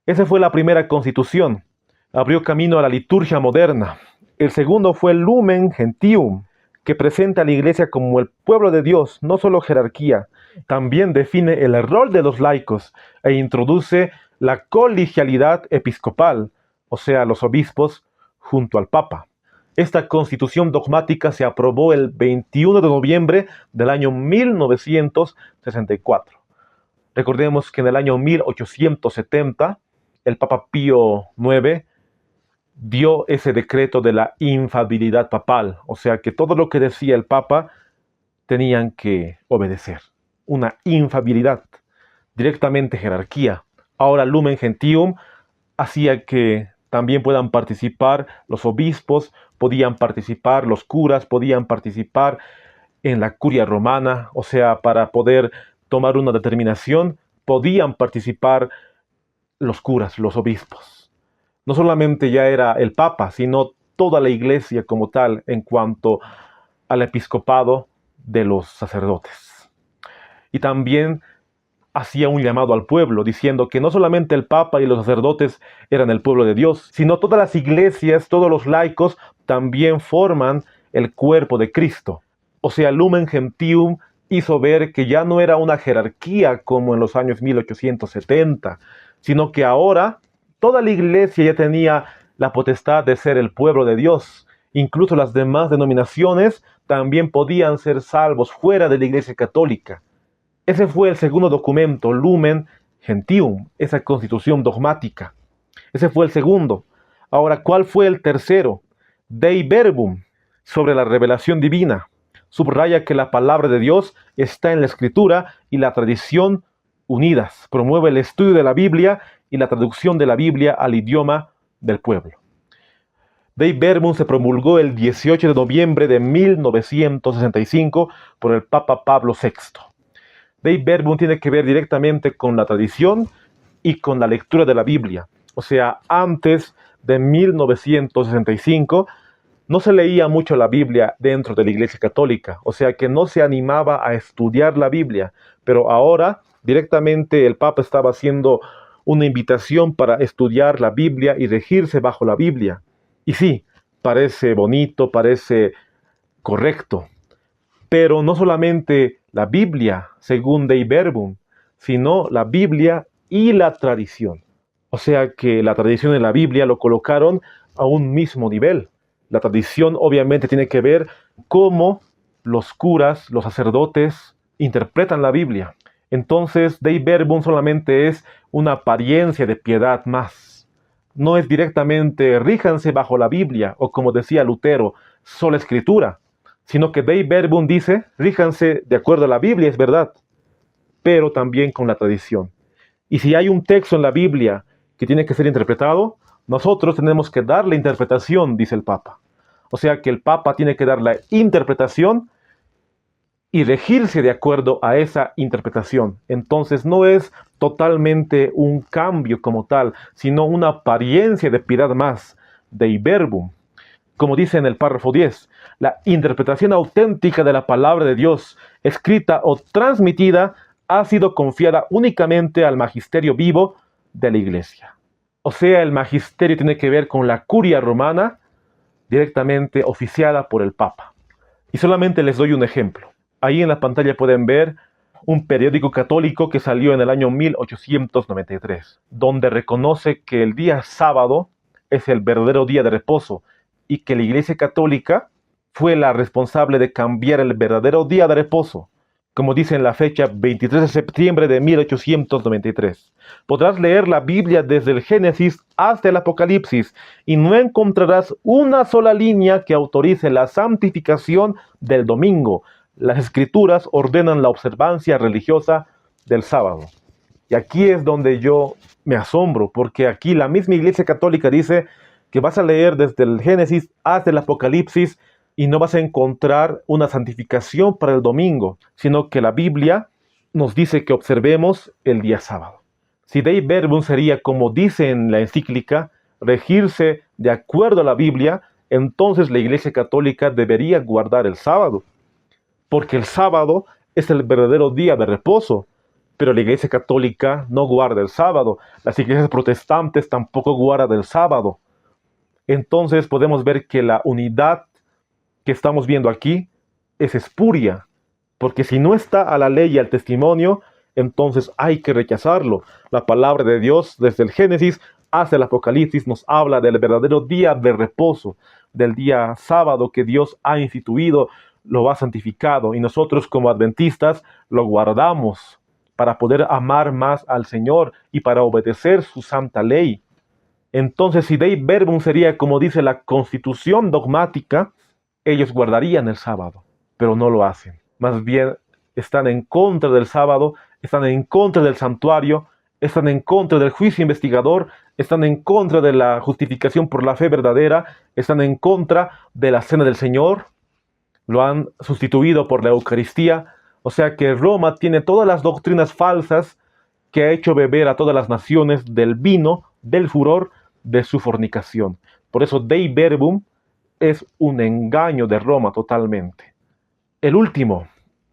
Esa fue la primera constitución. Abrió camino a la liturgia moderna. El segundo fue el Lumen Gentium, que presenta a la Iglesia como el pueblo de Dios, no solo jerarquía. También define el rol de los laicos e introduce la colegialidad episcopal, o sea, los obispos junto al Papa. Esta constitución dogmática se aprobó el 21 de noviembre del año 1964. Recordemos que en el año 1870, el Papa Pío IX dio ese decreto de la infalibilidad papal, o sea que todo lo que decía el Papa tenían que obedecer. Una infalibilidad, directamente jerarquía. Ahora Lumen Gentium hacía que también puedan participar los obispos, podían participar los curas, podían participar en la curia romana, o sea, para poder tomar una determinación, podían participar los curas, los obispos. No solamente ya era el Papa, sino toda la iglesia como tal en cuanto al episcopado de los sacerdotes. Y también hacía un llamado al pueblo, diciendo que no solamente el Papa y los sacerdotes eran el pueblo de Dios, sino todas las iglesias, todos los laicos también forman el cuerpo de Cristo. O sea, Lumen Gentium hizo ver que ya no era una jerarquía como en los años 1870, sino que ahora toda la iglesia ya tenía la potestad de ser el pueblo de Dios. Incluso las demás denominaciones también podían ser salvos fuera de la iglesia católica. Ese fue el segundo documento, Lumen Gentium, esa constitución dogmática. Ese fue el segundo. Ahora, ¿cuál fue el tercero? Dei Verbum, sobre la revelación divina. Subraya que la palabra de Dios está en la escritura y la tradición unidas. Promueve el estudio de la Biblia y la traducción de la Biblia al idioma del pueblo. Dei Verbum se promulgó el 18 de noviembre de 1965 por el Papa Pablo VI. Dei Verbum tiene que ver directamente con la tradición y con la lectura de la Biblia. O sea, antes de 1965 no se leía mucho la Biblia dentro de la Iglesia Católica. O sea, que no se animaba a estudiar la Biblia. Pero ahora directamente el Papa estaba haciendo una invitación para estudiar la Biblia y regirse bajo la Biblia. Y sí, parece bonito, parece correcto. Pero no solamente la Biblia, según Dei Verbum, sino la Biblia y la tradición. O sea que la tradición y la Biblia lo colocaron a un mismo nivel. La tradición obviamente tiene que ver cómo los curas, los sacerdotes, interpretan la Biblia. Entonces, Dei Verbum solamente es una apariencia de piedad más. no es directamente ríjanse bajo la Biblia, o como decía Lutero, sola escritura, sino que Dei Verbum dice, ríjanse de acuerdo a la Biblia, es verdad, pero también con la tradición. Y si hay un texto en la Biblia que tiene que ser interpretado, nosotros tenemos que dar la interpretación, dice el Papa. O sea que el Papa tiene que dar la interpretación y regirse de acuerdo a esa interpretación. Entonces no es totalmente un cambio como tal, sino una apariencia de piedad más, Dei Verbum. Como dice en el párrafo 10, la interpretación auténtica de la palabra de Dios, escrita o transmitida, ha sido confiada únicamente al magisterio vivo de la Iglesia. O sea, el magisterio tiene que ver con la curia romana, directamente oficiada por el Papa. Y solamente les doy un ejemplo. Ahí en la pantalla pueden ver un periódico católico que salió en el año 1893, donde reconoce que el día sábado es el verdadero día de reposo y que la Iglesia Católica fue la responsable de cambiar el verdadero día de reposo, como dice en la fecha 23 de septiembre de 1893. Podrás leer la Biblia desde el Génesis hasta el Apocalipsis y no encontrarás una sola línea que autorice la santificación del domingo. Las Escrituras ordenan la observancia religiosa del sábado. Y aquí es donde yo me asombro, porque aquí la misma Iglesia Católica dice que vas a leer desde el Génesis hasta el Apocalipsis y no vas a encontrar una santificación para el domingo, sino que la Biblia nos dice que observemos el día sábado. Si Dei Verbum sería, como dice en la encíclica, regirse de acuerdo a la Biblia, entonces la Iglesia Católica debería guardar el sábado, porque el sábado es el verdadero día de reposo, pero la Iglesia Católica no guarda el sábado, las iglesias protestantes tampoco guardan el sábado. Entonces podemos ver que la unidad que estamos viendo aquí es espuria, porque si no está a la ley y al testimonio, entonces hay que rechazarlo. La palabra de Dios, desde el Génesis hasta el Apocalipsis, nos habla del verdadero día de reposo, del día sábado que Dios ha instituido, lo ha santificado, y nosotros como adventistas lo guardamos para poder amar más al Señor y para obedecer su santa ley. Entonces, si Dei Verbum sería como dice la Constitución dogmática, ellos guardarían el sábado, pero no lo hacen. Más bien están en contra del sábado, están en contra del santuario, están en contra del juicio investigador, están en contra de la justificación por la fe verdadera, están en contra de la cena del Señor, lo han sustituido por la Eucaristía. O sea que Roma tiene todas las doctrinas falsas que ha hecho beber a todas las naciones del vino, del furor, de su fornicación. Por eso Dei Verbum es un engaño de Roma totalmente. El último,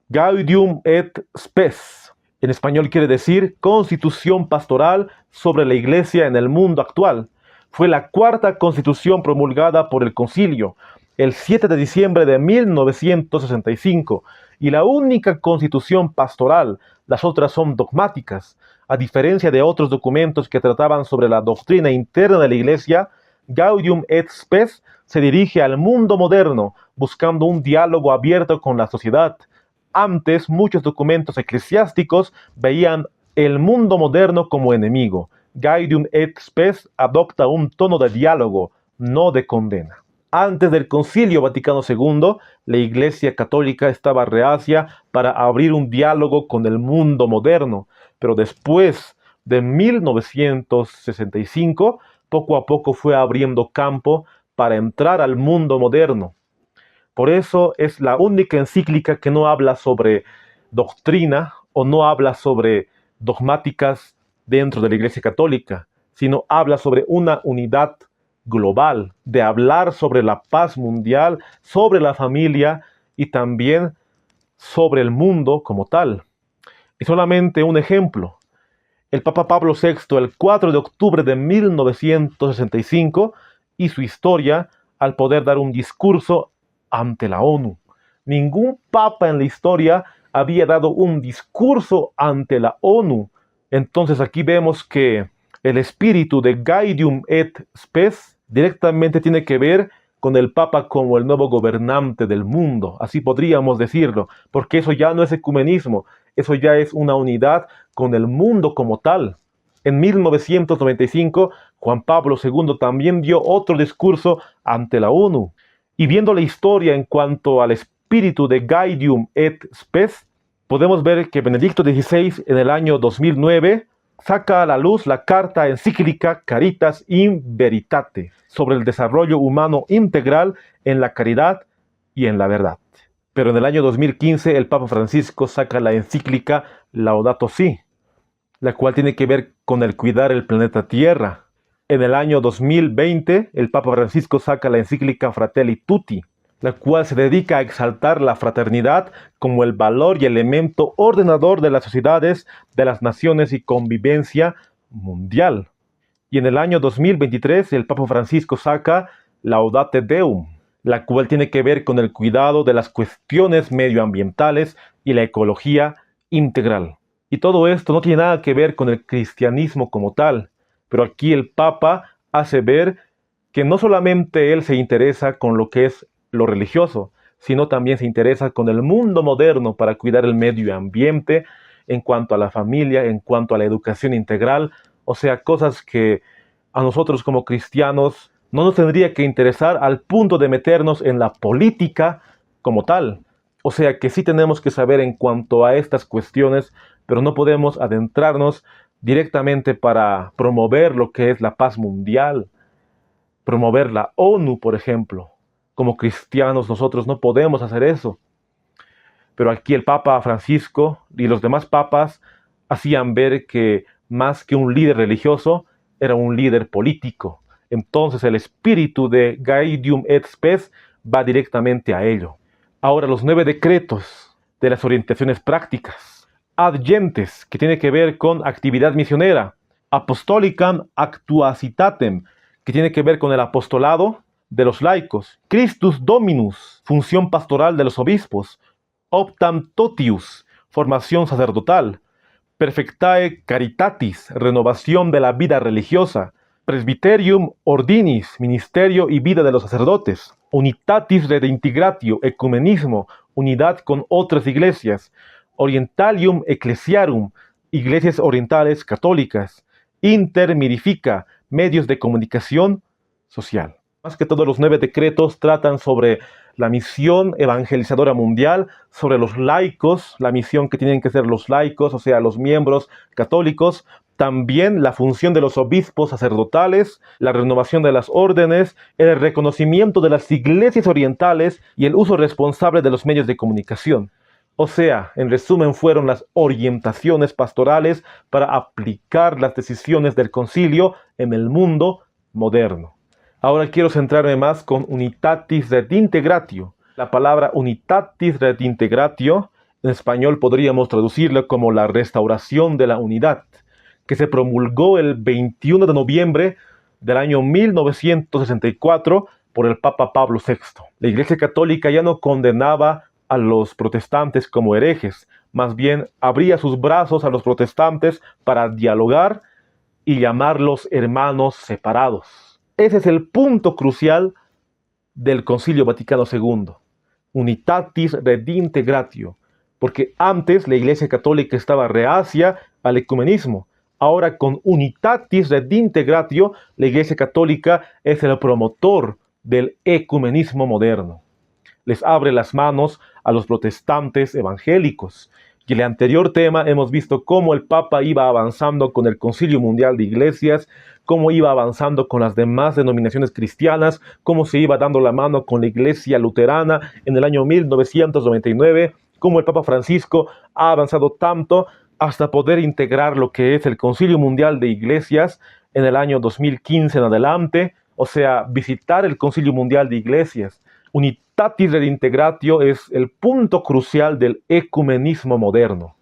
Gaudium et Spes. En español quiere decir Constitución Pastoral sobre la Iglesia en el mundo actual. Fue la cuarta constitución promulgada por el Concilio el 7 de diciembre de 1965 y la única constitución pastoral. Las otras son dogmáticas. A diferencia de otros documentos que trataban sobre la doctrina interna de la Iglesia, Gaudium et Spes se dirige al mundo moderno, buscando un diálogo abierto con la sociedad. Antes, muchos documentos eclesiásticos veían el mundo moderno como enemigo. Gaudium et Spes adopta un tono de diálogo, no de condena. Antes del Concilio Vaticano II, la Iglesia Católica estaba reacia para abrir un diálogo con el mundo moderno, pero después de 1965, poco a poco fue abriendo campo para entrar al mundo moderno. Por eso es la única encíclica que no habla sobre doctrina o no habla sobre dogmáticas dentro de la Iglesia Católica, sino habla sobre una unidad global, de hablar sobre la paz mundial, sobre la familia y también sobre el mundo como tal. Y solamente un ejemplo. El Papa Pablo VI, el 4 de octubre de 1965, hizo historia al poder dar un discurso ante la ONU. Ningún papa en la historia había dado un discurso ante la ONU. Entonces aquí vemos que el espíritu de Gaudium et Spes directamente tiene que ver con el Papa como el nuevo gobernante del mundo, así podríamos decirlo, porque eso ya no es ecumenismo, eso ya es una unidad con el mundo como tal. En 1995, Juan Pablo II también dio otro discurso ante la ONU. Y viendo la historia en cuanto al espíritu de Gaudium et Spes, podemos ver que Benedicto XVI en el año 2009 saca a la luz la carta encíclica Caritas in Veritate sobre el desarrollo humano integral en la caridad y en la verdad. Pero en el año 2015 el Papa Francisco saca la encíclica Laudato Si, la cual tiene que ver con el cuidar el planeta Tierra. En el año 2020 el Papa Francisco saca la encíclica Fratelli Tutti, la cual se dedica a exaltar la fraternidad como el valor y elemento ordenador de las sociedades, de las naciones y convivencia mundial. Y en el año 2023 el Papa Francisco saca Laudate Deum, la cual tiene que ver con el cuidado de las cuestiones medioambientales y la ecología integral. Y todo esto no tiene nada que ver con el cristianismo como tal, pero aquí el Papa hace ver que no solamente él se interesa con lo que es lo religioso, sino también se interesa con el mundo moderno para cuidar el medio ambiente, en cuanto a la familia, en cuanto a la educación integral, o sea, cosas que a nosotros como cristianos no nos tendría que interesar al punto de meternos en la política como tal. O sea que sí tenemos que saber en cuanto a estas cuestiones, pero no podemos adentrarnos directamente para promover lo que es la paz mundial, promover la ONU, por ejemplo. Como cristianos nosotros no podemos hacer eso. Pero aquí el Papa Francisco y los demás papas hacían ver que más que un líder religioso, era un líder político. Entonces el espíritu de Gaudium et Spes va directamente a ello. Ahora los 9 decretos de las orientaciones prácticas. Ad gentes, que tiene que ver con actividad misionera. Apostolicam actuacitatem, que tiene que ver con el apostolado de los laicos. Christus Dominus, función pastoral de los obispos. Optam totius, formación sacerdotal. Perfectae caritatis, renovación de la vida religiosa. Presbyterium ordinis, ministerio y vida de los sacerdotes. Unitatis redintegratio, ecumenismo, unidad con otras iglesias. Orientalium ecclesiarum, iglesias orientales católicas. Intermirifica, medios de comunicación social. Más que todos los 9 decretos tratan sobre la misión evangelizadora mundial, sobre los laicos, la misión que tienen que ser los laicos, o sea, los miembros católicos, también la función de los obispos sacerdotales, la renovación de las órdenes, el reconocimiento de las iglesias orientales y el uso responsable de los medios de comunicación. O sea, en resumen, fueron las orientaciones pastorales para aplicar las decisiones del concilio en el mundo moderno. Ahora quiero centrarme más con unitatis redintegratio. La palabra unitatis redintegratio, en español podríamos traducirla como la restauración de la unidad, que se promulgó el 21 de noviembre del año 1964 por el Papa Pablo VI. La Iglesia Católica ya no condenaba a los protestantes como herejes, más bien abría sus brazos a los protestantes para dialogar y llamarlos hermanos separados. Ese es el punto crucial del Concilio Vaticano II, unitatis redintegratio, porque antes la Iglesia Católica estaba reacia al ecumenismo. Ahora con unitatis redintegratio, la Iglesia Católica es el promotor del ecumenismo moderno. Les abre las manos a los protestantes evangélicos. Y en el anterior tema hemos visto cómo el Papa iba avanzando con el Concilio Mundial de Iglesias, cómo iba avanzando con las demás denominaciones cristianas, cómo se iba dando la mano con la Iglesia Luterana en el año 1999, cómo el Papa Francisco ha avanzado tanto hasta poder integrar lo que es el Concilio Mundial de Iglesias en el año 2015 en adelante, o sea, visitar el Concilio Mundial de Iglesias. Unitatis redintegratio es el punto crucial del ecumenismo moderno,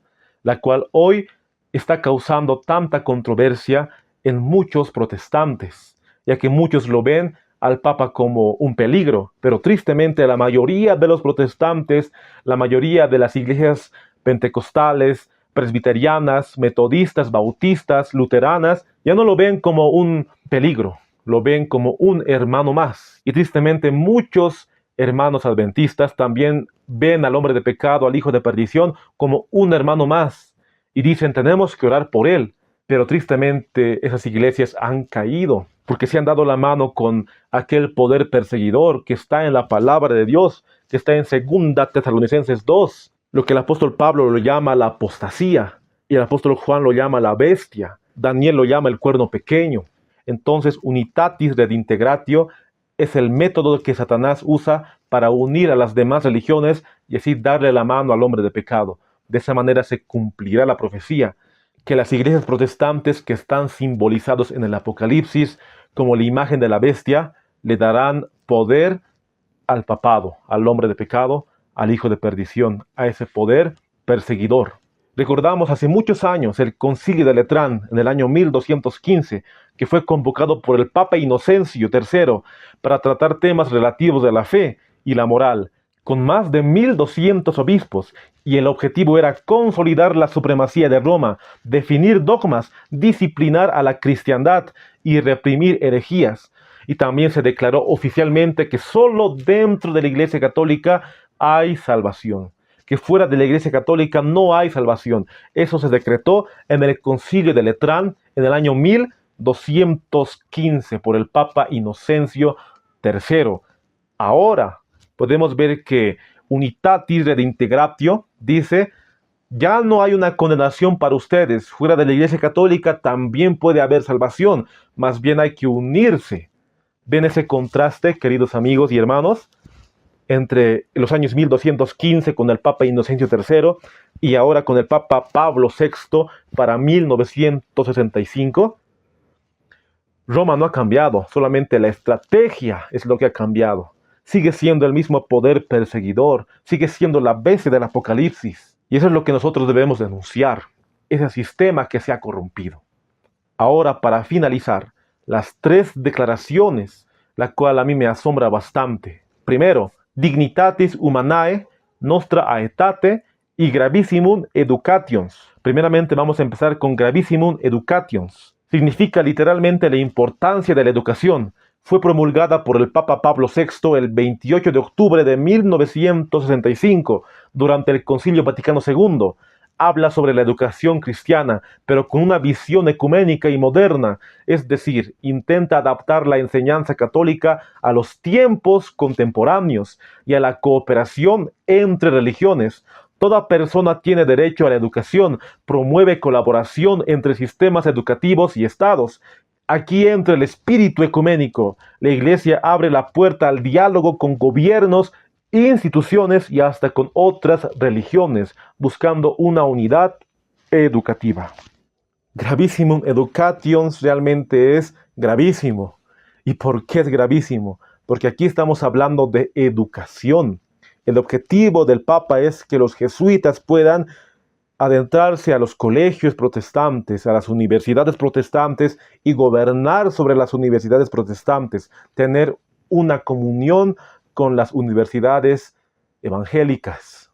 la cual hoy está causando tanta controversia en muchos protestantes, ya que muchos lo ven al Papa como un peligro, pero tristemente la mayoría de los protestantes, la mayoría de las iglesias pentecostales, presbiterianas, metodistas, bautistas, luteranas, ya no lo ven como un peligro, lo ven como un hermano más. Y tristemente muchos hermanos adventistas también ven al hombre de pecado, al hijo de perdición, como un hermano más. Y dicen, tenemos que orar por él. Pero tristemente esas iglesias han caído porque se han dado la mano con aquel poder perseguidor que está en la palabra de Dios, que está en 2 Tesalonicenses 2, lo que el apóstol Pablo lo llama la apostasía y el apóstol Juan lo llama la bestia, Daniel lo llama el cuerno pequeño. Entonces, unitatis redintegratio es el método que Satanás usa para unir a las demás religiones y así darle la mano al hombre de pecado. De esa manera se cumplirá la profecía, que las iglesias protestantes que están simbolizados en el Apocalipsis como la imagen de la bestia, le darán poder al papado, al hombre de pecado, al hijo de perdición, a ese poder perseguidor. Recordamos hace muchos años el Concilio de Letrán en el año 1215, que fue convocado por el Papa Inocencio III para tratar temas relativos a la fe y la moral, con más de 1200 obispos, y el objetivo era consolidar la supremacía de Roma, definir dogmas, disciplinar a la cristiandad y reprimir herejías. Y también se declaró oficialmente que solo dentro de la Iglesia Católica hay salvación, que fuera de la Iglesia Católica no hay salvación. Eso se decretó en el Concilio de Letrán en el año 1215 por el Papa Inocencio III. Ahora podemos ver que Unitatis Redintegratio dice: ya no hay una condenación para ustedes. Fuera de la Iglesia Católica también puede haber salvación. Más bien hay que unirse. ¿Ven ese contraste, queridos amigos y hermanos, entre los años 1215 con el Papa Inocencio III y ahora con el Papa Pablo VI para 1965? Roma no ha cambiado, solamente la estrategia es lo que ha cambiado. Sigue siendo el mismo poder perseguidor, sigue siendo la bestia del Apocalipsis. Y eso es lo que nosotros debemos denunciar, ese sistema que se ha corrompido. Ahora, para finalizar, las 3 declaraciones, la cual a mí me asombra bastante. Primero, dignitatis humanae nostra aetate y gravissimum educations. Primeramente vamos a empezar con gravissimum educations. Significa literalmente la importancia de la educación. Fue promulgada por el Papa Pablo VI el 28 de octubre de 1965 durante el Concilio Vaticano II. Habla sobre la educación cristiana, pero con una visión ecuménica y moderna, es decir, intenta adaptar la enseñanza católica a los tiempos contemporáneos y a la cooperación entre religiones. Toda persona tiene derecho a la educación, promueve colaboración entre sistemas educativos y estados. Aquí entra el espíritu ecuménico. La Iglesia abre la puerta al diálogo con gobiernos, instituciones y hasta con otras religiones, buscando una unidad educativa. Gravissimum educations realmente es gravísimo. ¿Y por qué es gravísimo? Porque aquí estamos hablando de educación. El objetivo del Papa es que los jesuitas puedan adentrarse a los colegios protestantes, a las universidades protestantes y gobernar sobre las universidades protestantes, tener una comunión con las universidades evangélicas.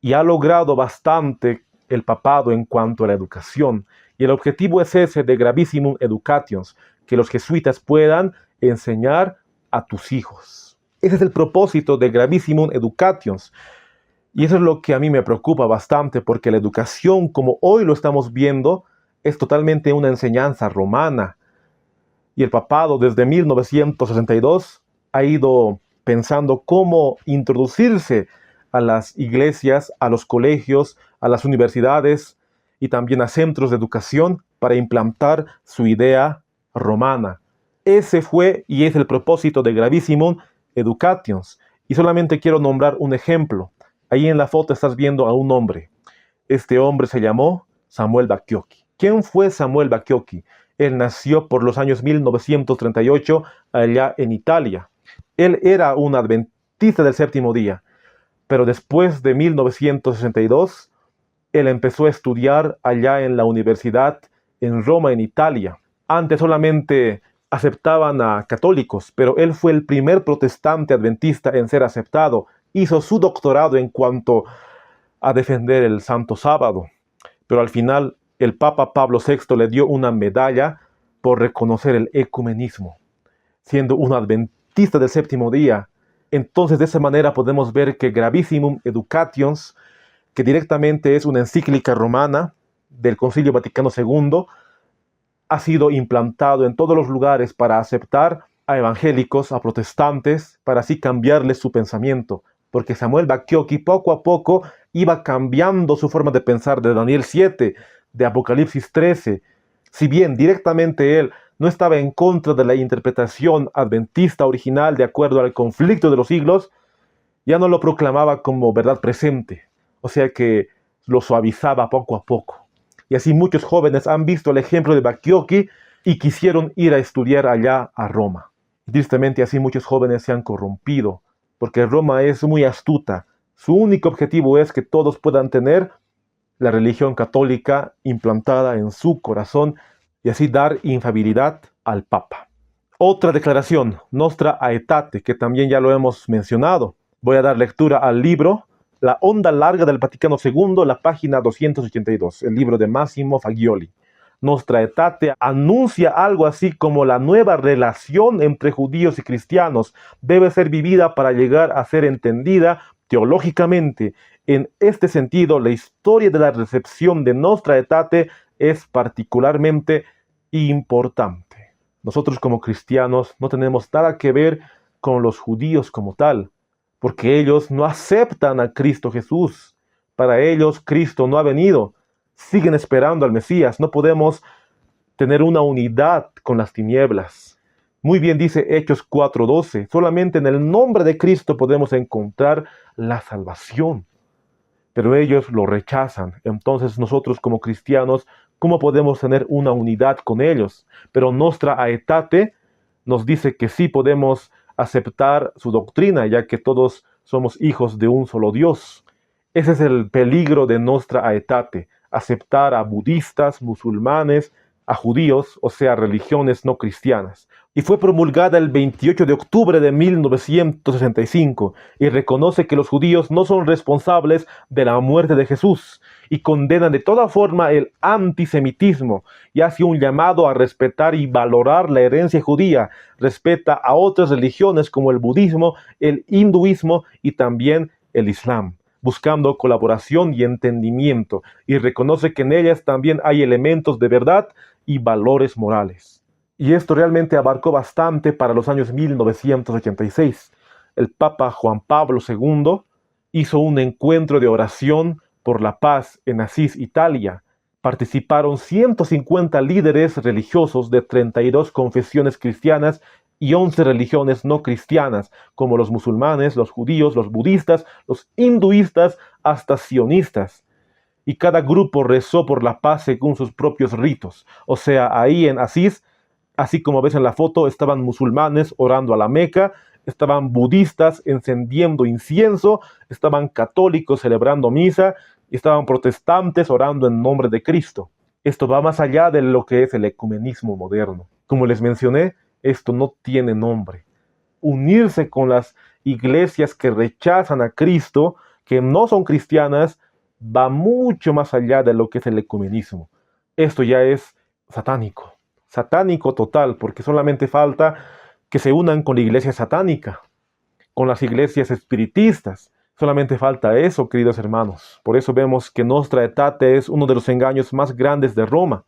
Y ha logrado bastante el papado en cuanto a la educación. Y el objetivo es ese de Gravissimum Educations, que los jesuitas puedan enseñar a tus hijos. Ese es el propósito de Gravissimum Educations. Y eso es lo que a mí me preocupa bastante, porque la educación, como hoy lo estamos viendo, es totalmente una enseñanza romana. Y el papado desde 1962 ha ido pensando cómo introducirse a las iglesias, a los colegios, a las universidades y también a centros de educación para implantar su idea romana. Ese fue y es el propósito de Gravissimum Educations. Y solamente quiero nombrar un ejemplo. Ahí en la foto estás viendo a un hombre. Este hombre se llamó Samuel Bacchiocchi. ¿Quién fue Samuel Bacchiocchi? Él nació por los años 1938 allá en Italia. Él era un adventista del séptimo día, pero después de 1962, él empezó a estudiar allá en la universidad en Roma, en Italia. Antes solamente aceptaban a católicos, pero él fue el primer protestante adventista en ser aceptado. Hizo su doctorado en cuanto a defender el Santo Sábado, pero al final el Papa Pablo VI le dio una medalla por reconocer el ecumenismo, siendo un adventista del séptimo día. Entonces de esa manera podemos ver que Gravissimum Educations, que directamente es una encíclica romana del Concilio Vaticano II, ha sido implantado en todos los lugares para aceptar a evangélicos, a protestantes, para así cambiarles su pensamiento. Porque Samuel Bakioki poco a poco iba cambiando su forma de pensar de Daniel 7, de Apocalipsis 13. Si bien directamente él no estaba en contra de la interpretación adventista original de acuerdo al conflicto de los siglos, ya no lo proclamaba como verdad presente. O sea que lo suavizaba poco a poco. Y así muchos jóvenes han visto el ejemplo de Bakioki y quisieron ir a estudiar allá a Roma. Y tristemente así muchos jóvenes se han corrompido, porque Roma es muy astuta. Su único objetivo es que todos puedan tener la religión católica implantada en su corazón y así dar infabilidad al Papa. Otra declaración, Nostra Aetate, que también ya lo hemos mencionado. Voy a dar lectura al libro La onda larga del Vaticano II, la página 282, el libro de Massimo Fagioli. Nostra Aetate anuncia algo así como la nueva relación entre judíos y cristianos debe ser vivida para llegar a ser entendida teológicamente. En este sentido, la historia de la recepción de Nostra Aetate es particularmente importante. Nosotros como cristianos no tenemos nada que ver con los judíos como tal, porque ellos no aceptan a Cristo Jesús. Para ellos Cristo no ha venido. Siguen esperando al Mesías. No podemos tener una unidad con las tinieblas. Muy bien dice Hechos 4:12. Solamente en el nombre de Cristo podemos encontrar la salvación. Pero ellos lo rechazan. Entonces nosotros como cristianos, ¿cómo podemos tener una unidad con ellos? Pero Nostra Aetate nos dice que sí podemos aceptar su doctrina, ya que todos somos hijos de un solo Dios. Ese es el peligro de Nostra Aetate, aceptar a budistas, musulmanes, a judíos, o sea, religiones no cristianas. Y fue promulgada el 28 de octubre de 1965 y reconoce que los judíos no son responsables de la muerte de Jesús y condena de toda forma el antisemitismo y hace un llamado a respetar y valorar la herencia judía. Respeta a otras religiones como el budismo, el hinduismo y también el islam, buscando colaboración y entendimiento, y reconoce que en ellas también hay elementos de verdad y valores morales. Y esto realmente abarcó bastante para los años 1986. El Papa Juan Pablo II hizo un encuentro de oración por la paz en Asís, Italia. Participaron 150 líderes religiosos de 32 confesiones cristianas y 11 religiones no cristianas, como los musulmanes, los judíos, los budistas, los hinduistas, hasta sionistas. Y cada grupo rezó por la paz según sus propios ritos. O sea, ahí en Asís, así como ves en la foto, estaban musulmanes orando a la Meca, estaban budistas encendiendo incienso, estaban católicos celebrando misa, y estaban protestantes orando en nombre de Cristo. Esto va más allá de lo que es el ecumenismo moderno. Como les mencioné, esto no tiene nombre. Unirse con las iglesias que rechazan a Cristo, que no son cristianas, va mucho más allá de lo que es el ecumenismo. Esto ya es satánico. Satánico total, porque solamente falta que se unan con la iglesia satánica, con las iglesias espiritistas. Solamente falta eso, queridos hermanos. Por eso vemos que Nostra Aetate es uno de los engaños más grandes de Roma.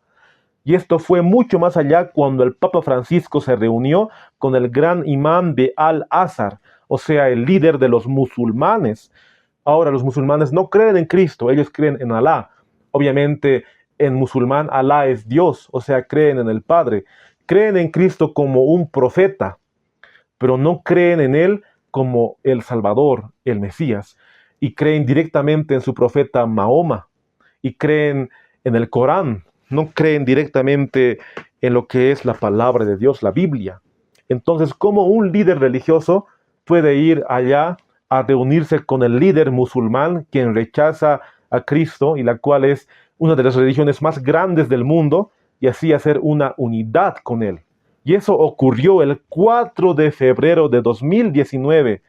Y esto fue mucho más allá cuando el Papa Francisco se reunió con el gran imán de Al-Azhar, o sea, el líder de los musulmanes. Ahora, los musulmanes no creen en Cristo, ellos creen en Alá. Obviamente, en musulmán, Alá es Dios, o sea, creen en el Padre. Creen en Cristo como un profeta, pero no creen en Él como el Salvador, el Mesías. Y creen directamente en su profeta Mahoma. Y creen en el Corán. No creen directamente en lo que es la palabra de Dios, la Biblia. Entonces, ¿cómo un líder religioso puede ir allá a reunirse con el líder musulmán, quien rechaza a Cristo y la cual es una de las religiones más grandes del mundo, y así hacer una unidad con él? Y eso ocurrió el 4 de febrero de 2019.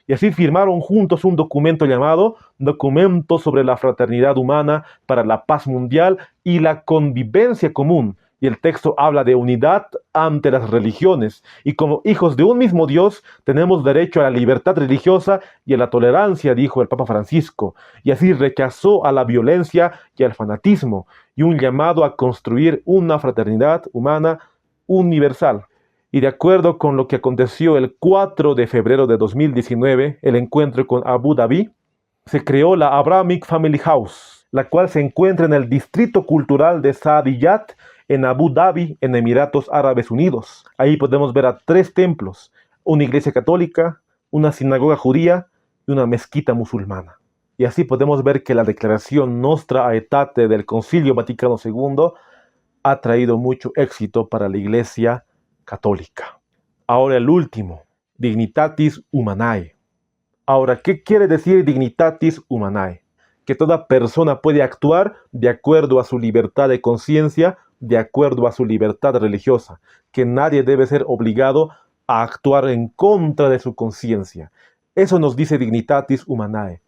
Y así firmaron juntos un documento llamado Documento sobre la Fraternidad Humana para la Paz Mundial y la Convivencia Común, Y el texto habla de unidad ante las religiones. Y como hijos de un mismo Dios, tenemos derecho a la libertad religiosa y a la tolerancia, dijo el Papa Francisco. Y así rechazó a la violencia y al fanatismo, y un llamado a construir una fraternidad humana universal. Y de acuerdo con lo que aconteció el 4 de febrero de 2019, el encuentro con Abu Dhabi, se creó la Abrahamic Family House, la cual se encuentra en el Distrito Cultural de Saadiyat, en Abu Dhabi, en Emiratos Árabes Unidos. Ahí podemos ver a 3 templos, una iglesia católica, una sinagoga judía y una mezquita musulmana. Y así podemos ver que la declaración Nostra Aetate del Concilio Vaticano II ha traído mucho éxito para la Iglesia católica. Ahora el último, Dignitatis Humanae. Ahora, ¿qué quiere decir Dignitatis Humanae? Que toda persona puede actuar de acuerdo a su libertad de conciencia, de acuerdo a su libertad religiosa, que nadie debe ser obligado a actuar en contra de su conciencia. Eso nos dice Dignitatis Humanae.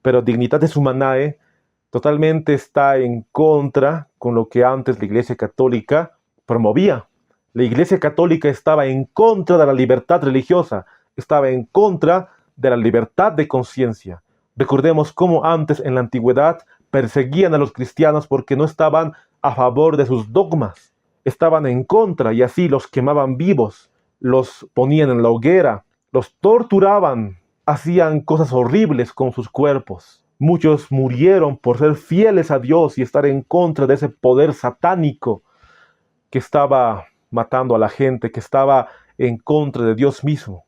Pero Dignitatis Humanae totalmente está en contra con lo que antes la Iglesia Católica promovía. La Iglesia Católica estaba en contra de la libertad religiosa, estaba en contra de la libertad de conciencia. Recordemos cómo antes en la antigüedad perseguían a los cristianos porque no estaban a favor de sus dogmas, estaban en contra y así los quemaban vivos, los ponían en la hoguera, los torturaban, hacían cosas horribles con sus cuerpos. Muchos murieron por ser fieles a Dios y estar en contra de ese poder satánico que estaba matando a la gente, que estaba en contra de Dios mismo.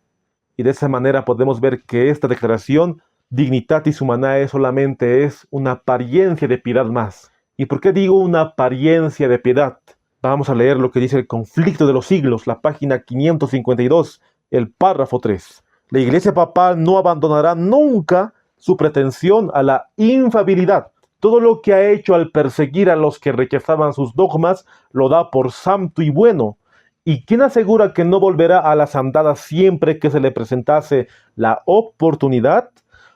Y de esa manera podemos ver que esta declaración, Dignitatis Humanae, solamente es una apariencia de piedad más. ¿Y por qué digo una apariencia de piedad? Vamos a leer lo que dice el Conflicto de los Siglos, la página 552, el párrafo 3. La Iglesia Papal no abandonará nunca su pretensión a la infalibilidad. Todo lo que ha hecho al perseguir a los que rechazaban sus dogmas lo da por santo y bueno. ¿Y quién asegura que no volverá a las andadas siempre que se le presentase la oportunidad?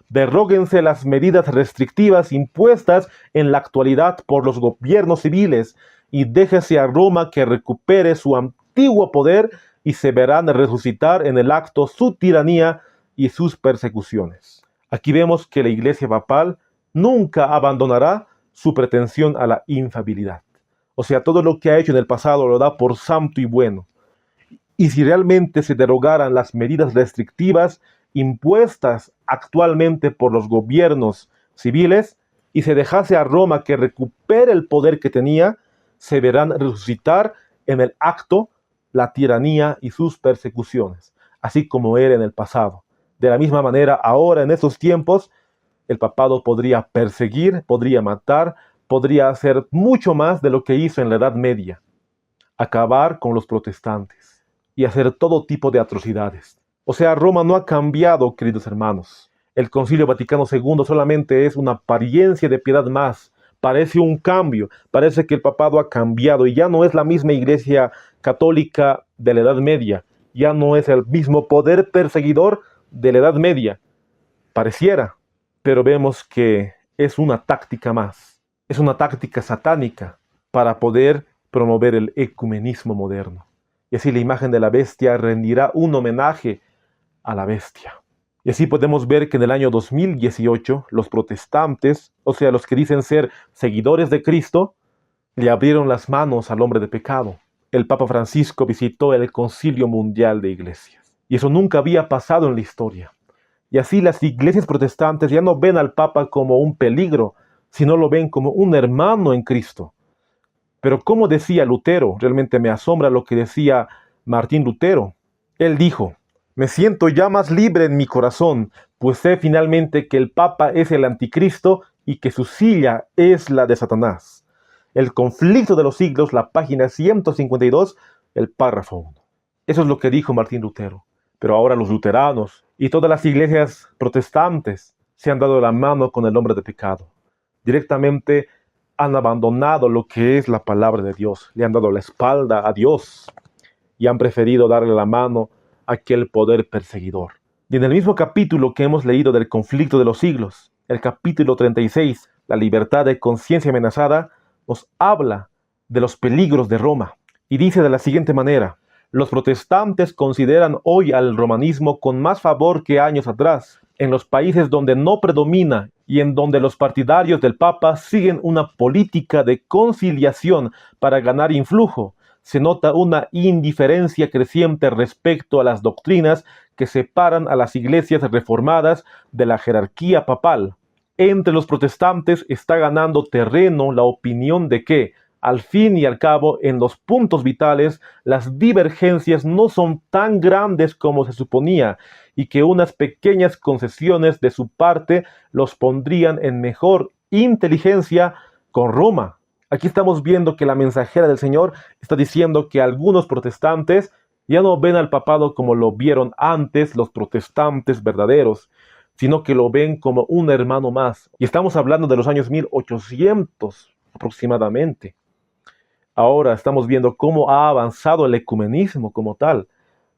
Derróguense las medidas restrictivas impuestas en la actualidad por los gobiernos civiles y déjese a Roma que recupere su antiguo poder y se verán resucitar en el acto su tiranía y sus persecuciones. Aquí vemos que la Iglesia Papal nunca abandonará su pretensión a la infalibilidad. O sea, todo lo que ha hecho en el pasado lo da por santo y bueno. Y si realmente se derogaran las medidas restrictivas impuestas actualmente por los gobiernos civiles y se dejase a Roma que recupere el poder que tenía, se verán resucitar en el acto la tiranía y sus persecuciones, así como era en el pasado. De la misma manera, ahora en estos tiempos, el papado podría perseguir, podría matar, podría hacer mucho más de lo que hizo en la Edad Media, acabar con los protestantes y hacer todo tipo de atrocidades. O sea, Roma no ha cambiado, queridos hermanos. El Concilio Vaticano II solamente es una apariencia de piedad más. Parece un cambio, parece que el papado ha cambiado y ya no es la misma Iglesia católica de la Edad Media, ya no es el mismo poder perseguidor de la Edad Media. Pareciera, pero vemos que es una táctica más. Es una táctica satánica para poder promover el ecumenismo moderno. Y así la imagen de la bestia rendirá un homenaje a la bestia. Y así podemos ver que en el año 2018 los protestantes, o sea, los que dicen ser seguidores de Cristo, le abrieron las manos al hombre de pecado. El Papa Francisco visitó el Concilio Mundial de Iglesias. Y eso nunca había pasado en la historia. Y así las iglesias protestantes ya no ven al Papa como un peligro, sino lo ven como un hermano en Cristo. Pero como decía Lutero, realmente me asombra lo que decía Martín Lutero. Él dijo: me siento ya más libre en mi corazón, pues sé finalmente que el Papa es el anticristo y que su silla es la de Satanás. El Conflicto de los Siglos, la página 152, el párrafo 1. Eso es lo que dijo Martín Lutero. Pero ahora los luteranos y todas las iglesias protestantes se han dado la mano con el hombre de pecado. Directamente han abandonado lo que es la palabra de Dios. Le han dado la espalda a Dios y han preferido darle la mano a aquel poder perseguidor. Y en el mismo capítulo que hemos leído del Conflicto de los Siglos, el capítulo 36, la libertad de conciencia amenazada, nos habla de los peligros de Roma. Y dice de la siguiente manera: los protestantes consideran hoy al romanismo con más favor que años atrás, en los países donde no predomina y en donde los partidarios del Papa siguen una política de conciliación para ganar influjo. Se nota una indiferencia creciente respecto a las doctrinas que separan a las iglesias reformadas de la jerarquía papal. Entre los protestantes está ganando terreno la opinión de que, al fin y al cabo, en los puntos vitales, las divergencias no son tan grandes como se suponía, y que unas pequeñas concesiones de su parte los pondrían en mejor inteligencia con Roma. Aquí estamos viendo que la mensajera del Señor está diciendo que algunos protestantes ya no ven al papado como lo vieron antes los protestantes verdaderos, sino que lo ven como un hermano más. Y estamos hablando de los años 1800 aproximadamente. Ahora estamos viendo cómo ha avanzado el ecumenismo como tal.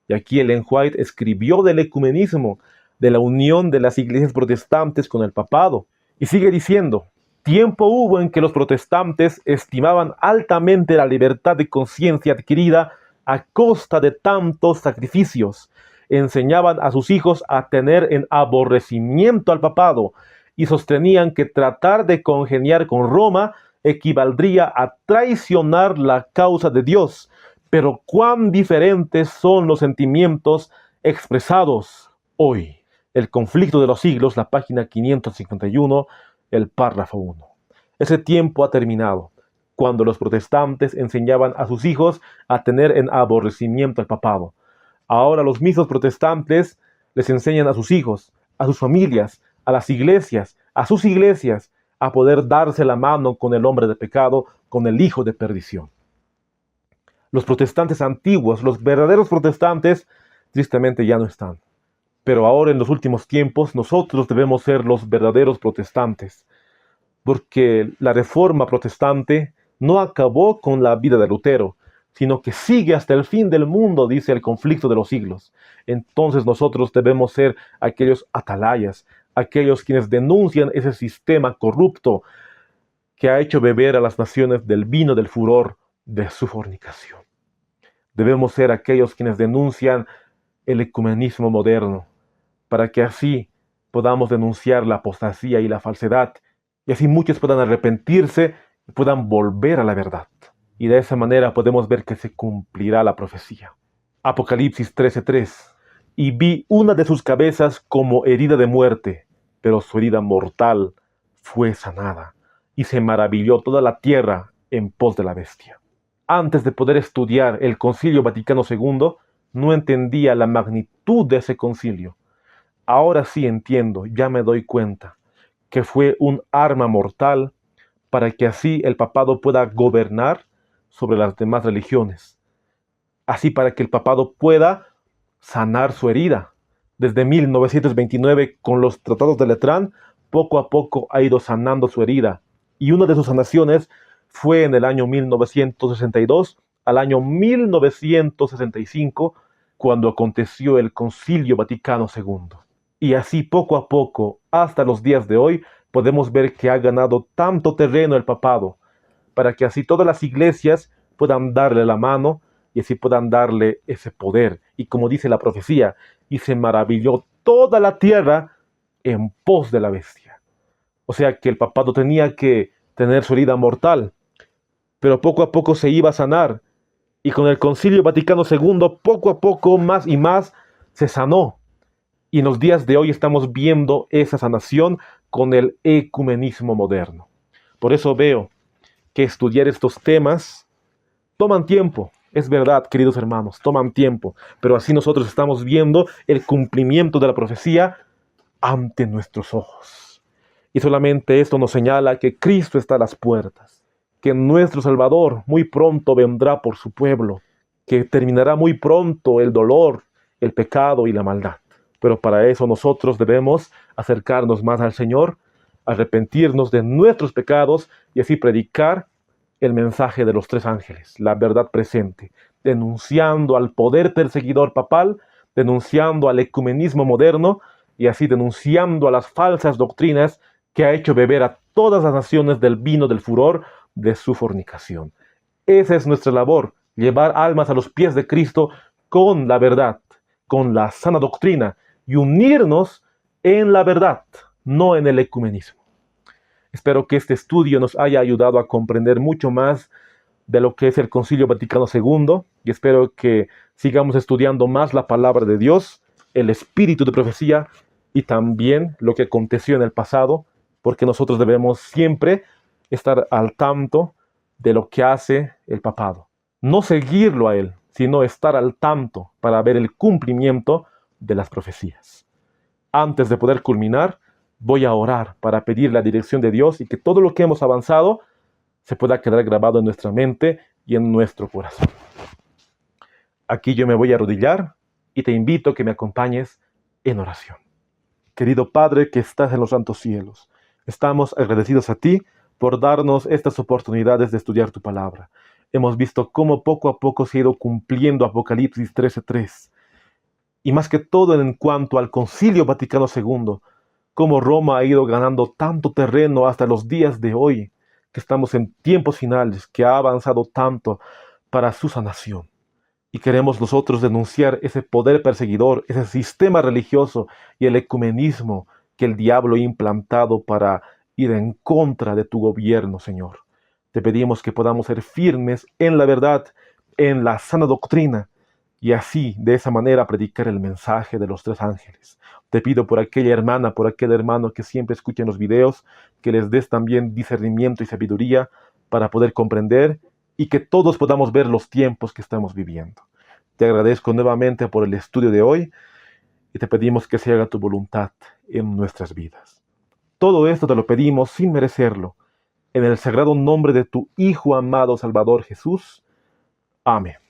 Y aquí Ellen White escribió del ecumenismo, de la unión de las iglesias protestantes con el papado. Y sigue diciendo: tiempo hubo en que los protestantes estimaban altamente la libertad de conciencia adquirida a costa de tantos sacrificios. Enseñaban a sus hijos a tener en aborrecimiento al papado y sostenían que tratar de congeniar con Roma equivaldría a traicionar la causa de Dios. Pero cuán diferentes son los sentimientos expresados hoy. El conflicto de los siglos, la página 551, el párrafo 1. Ese tiempo ha terminado, cuando los protestantes enseñaban a sus hijos a tener en aborrecimiento al papado. Ahora los mismos protestantes les enseñan a sus hijos, a sus familias, a las iglesias, a sus iglesias, a poder darse la mano con el hombre de pecado, con el hijo de perdición. Los protestantes antiguos, los verdaderos protestantes, tristemente ya no están. Pero ahora en los últimos tiempos nosotros debemos ser los verdaderos protestantes, porque la reforma protestante no acabó con la vida de Lutero, sino que sigue hasta el fin del mundo, dice el conflicto de los siglos. Entonces nosotros debemos ser aquellos atalayas, aquellos quienes denuncian ese sistema corrupto que ha hecho beber a las naciones del vino del furor de su fornicación. Debemos ser aquellos quienes denuncian el ecumenismo moderno, para que así podamos denunciar la apostasía y la falsedad, y así muchos puedan arrepentirse y puedan volver a la verdad. Y de esa manera podemos ver que se cumplirá la profecía. Apocalipsis 13:3. Y vi una de sus cabezas como herida de muerte, pero su herida mortal fue sanada, y se maravilló toda la tierra en pos de la bestia. Antes de poder estudiar el Concilio Vaticano II, no entendía la magnitud de ese concilio. Ahora sí entiendo, ya me doy cuenta, que fue un arma mortal para que así el papado pueda gobernar sobre las demás religiones. Así para que el papado pueda sanar su herida. Desde 1929, con los tratados de Letrán, poco a poco ha ido sanando su herida. Y una de sus sanaciones fue en el año 1962 al año 1965, cuando aconteció el Concilio Vaticano II. Y así poco a poco, hasta los días de hoy, podemos ver que ha ganado tanto terreno el papado, para que así todas las iglesias puedan darle la mano y así puedan darle ese poder. Y como dice la profecía, y se maravilló toda la tierra en pos de la bestia. O sea que el papado tenía que tener su herida mortal, pero poco a poco se iba a sanar. Y con el Concilio Vaticano II, poco a poco, más y más, se sanó. Y en los días de hoy estamos viendo esa sanación con el ecumenismo moderno. Por eso veo que estudiar estos temas toman tiempo. Es verdad, queridos hermanos, toman tiempo. Pero así nosotros estamos viendo el cumplimiento de la profecía ante nuestros ojos. Y solamente esto nos señala que Cristo está a las puertas, que nuestro Salvador muy pronto vendrá por su pueblo, que terminará muy pronto el dolor, el pecado y la maldad. Pero para eso nosotros debemos acercarnos más al Señor, arrepentirnos de nuestros pecados y así predicar el mensaje de los tres ángeles, la verdad presente, denunciando al poder perseguidor papal, denunciando al ecumenismo moderno y así denunciando a las falsas doctrinas que ha hecho beber a todas las naciones del vino del furor de su fornicación. Esa es nuestra labor, llevar almas a los pies de Cristo con la verdad, con la sana doctrina y unirnos en la verdad, no en el ecumenismo. Espero que este estudio nos haya ayudado a comprender mucho más de lo que es el Concilio Vaticano II y espero que sigamos estudiando más la palabra de Dios, el espíritu de profecía y también lo que aconteció en el pasado, porque nosotros debemos siempre estar al tanto de lo que hace el papado. No seguirlo a él, sino estar al tanto para ver el cumplimiento de las profecías. Antes de poder culminar, voy a orar para pedir la dirección de Dios y que todo lo que hemos avanzado se pueda quedar grabado en nuestra mente y en nuestro corazón. Aquí yo me voy a arrodillar y te invito a que me acompañes en oración. Querido Padre que estás en los santos cielos, estamos agradecidos a ti por darnos estas oportunidades de estudiar tu palabra. Hemos visto cómo poco a poco se ha ido cumpliendo Apocalipsis 13:3. Y más que todo en cuanto al Concilio Vaticano II, cómo Roma ha ido ganando tanto terreno hasta los días de hoy, que estamos en tiempos finales, que ha avanzado tanto para su sanación. Y queremos nosotros denunciar ese poder perseguidor, ese sistema religioso y el ecumenismo que el diablo ha implantado para ir en contra de tu gobierno, Señor. Te pedimos que podamos ser firmes en la verdad, en la sana doctrina, y así, de esa manera, predicar el mensaje de los tres ángeles. Te pido por aquella hermana, por aquel hermano que siempre escuchen los videos, que les des también discernimiento y sabiduría para poder comprender y que todos podamos ver los tiempos que estamos viviendo. Te agradezco nuevamente por el estudio de hoy y te pedimos que se haga tu voluntad en nuestras vidas. Todo esto te lo pedimos sin merecerlo, en el sagrado nombre de tu Hijo amado Salvador Jesús. Amén.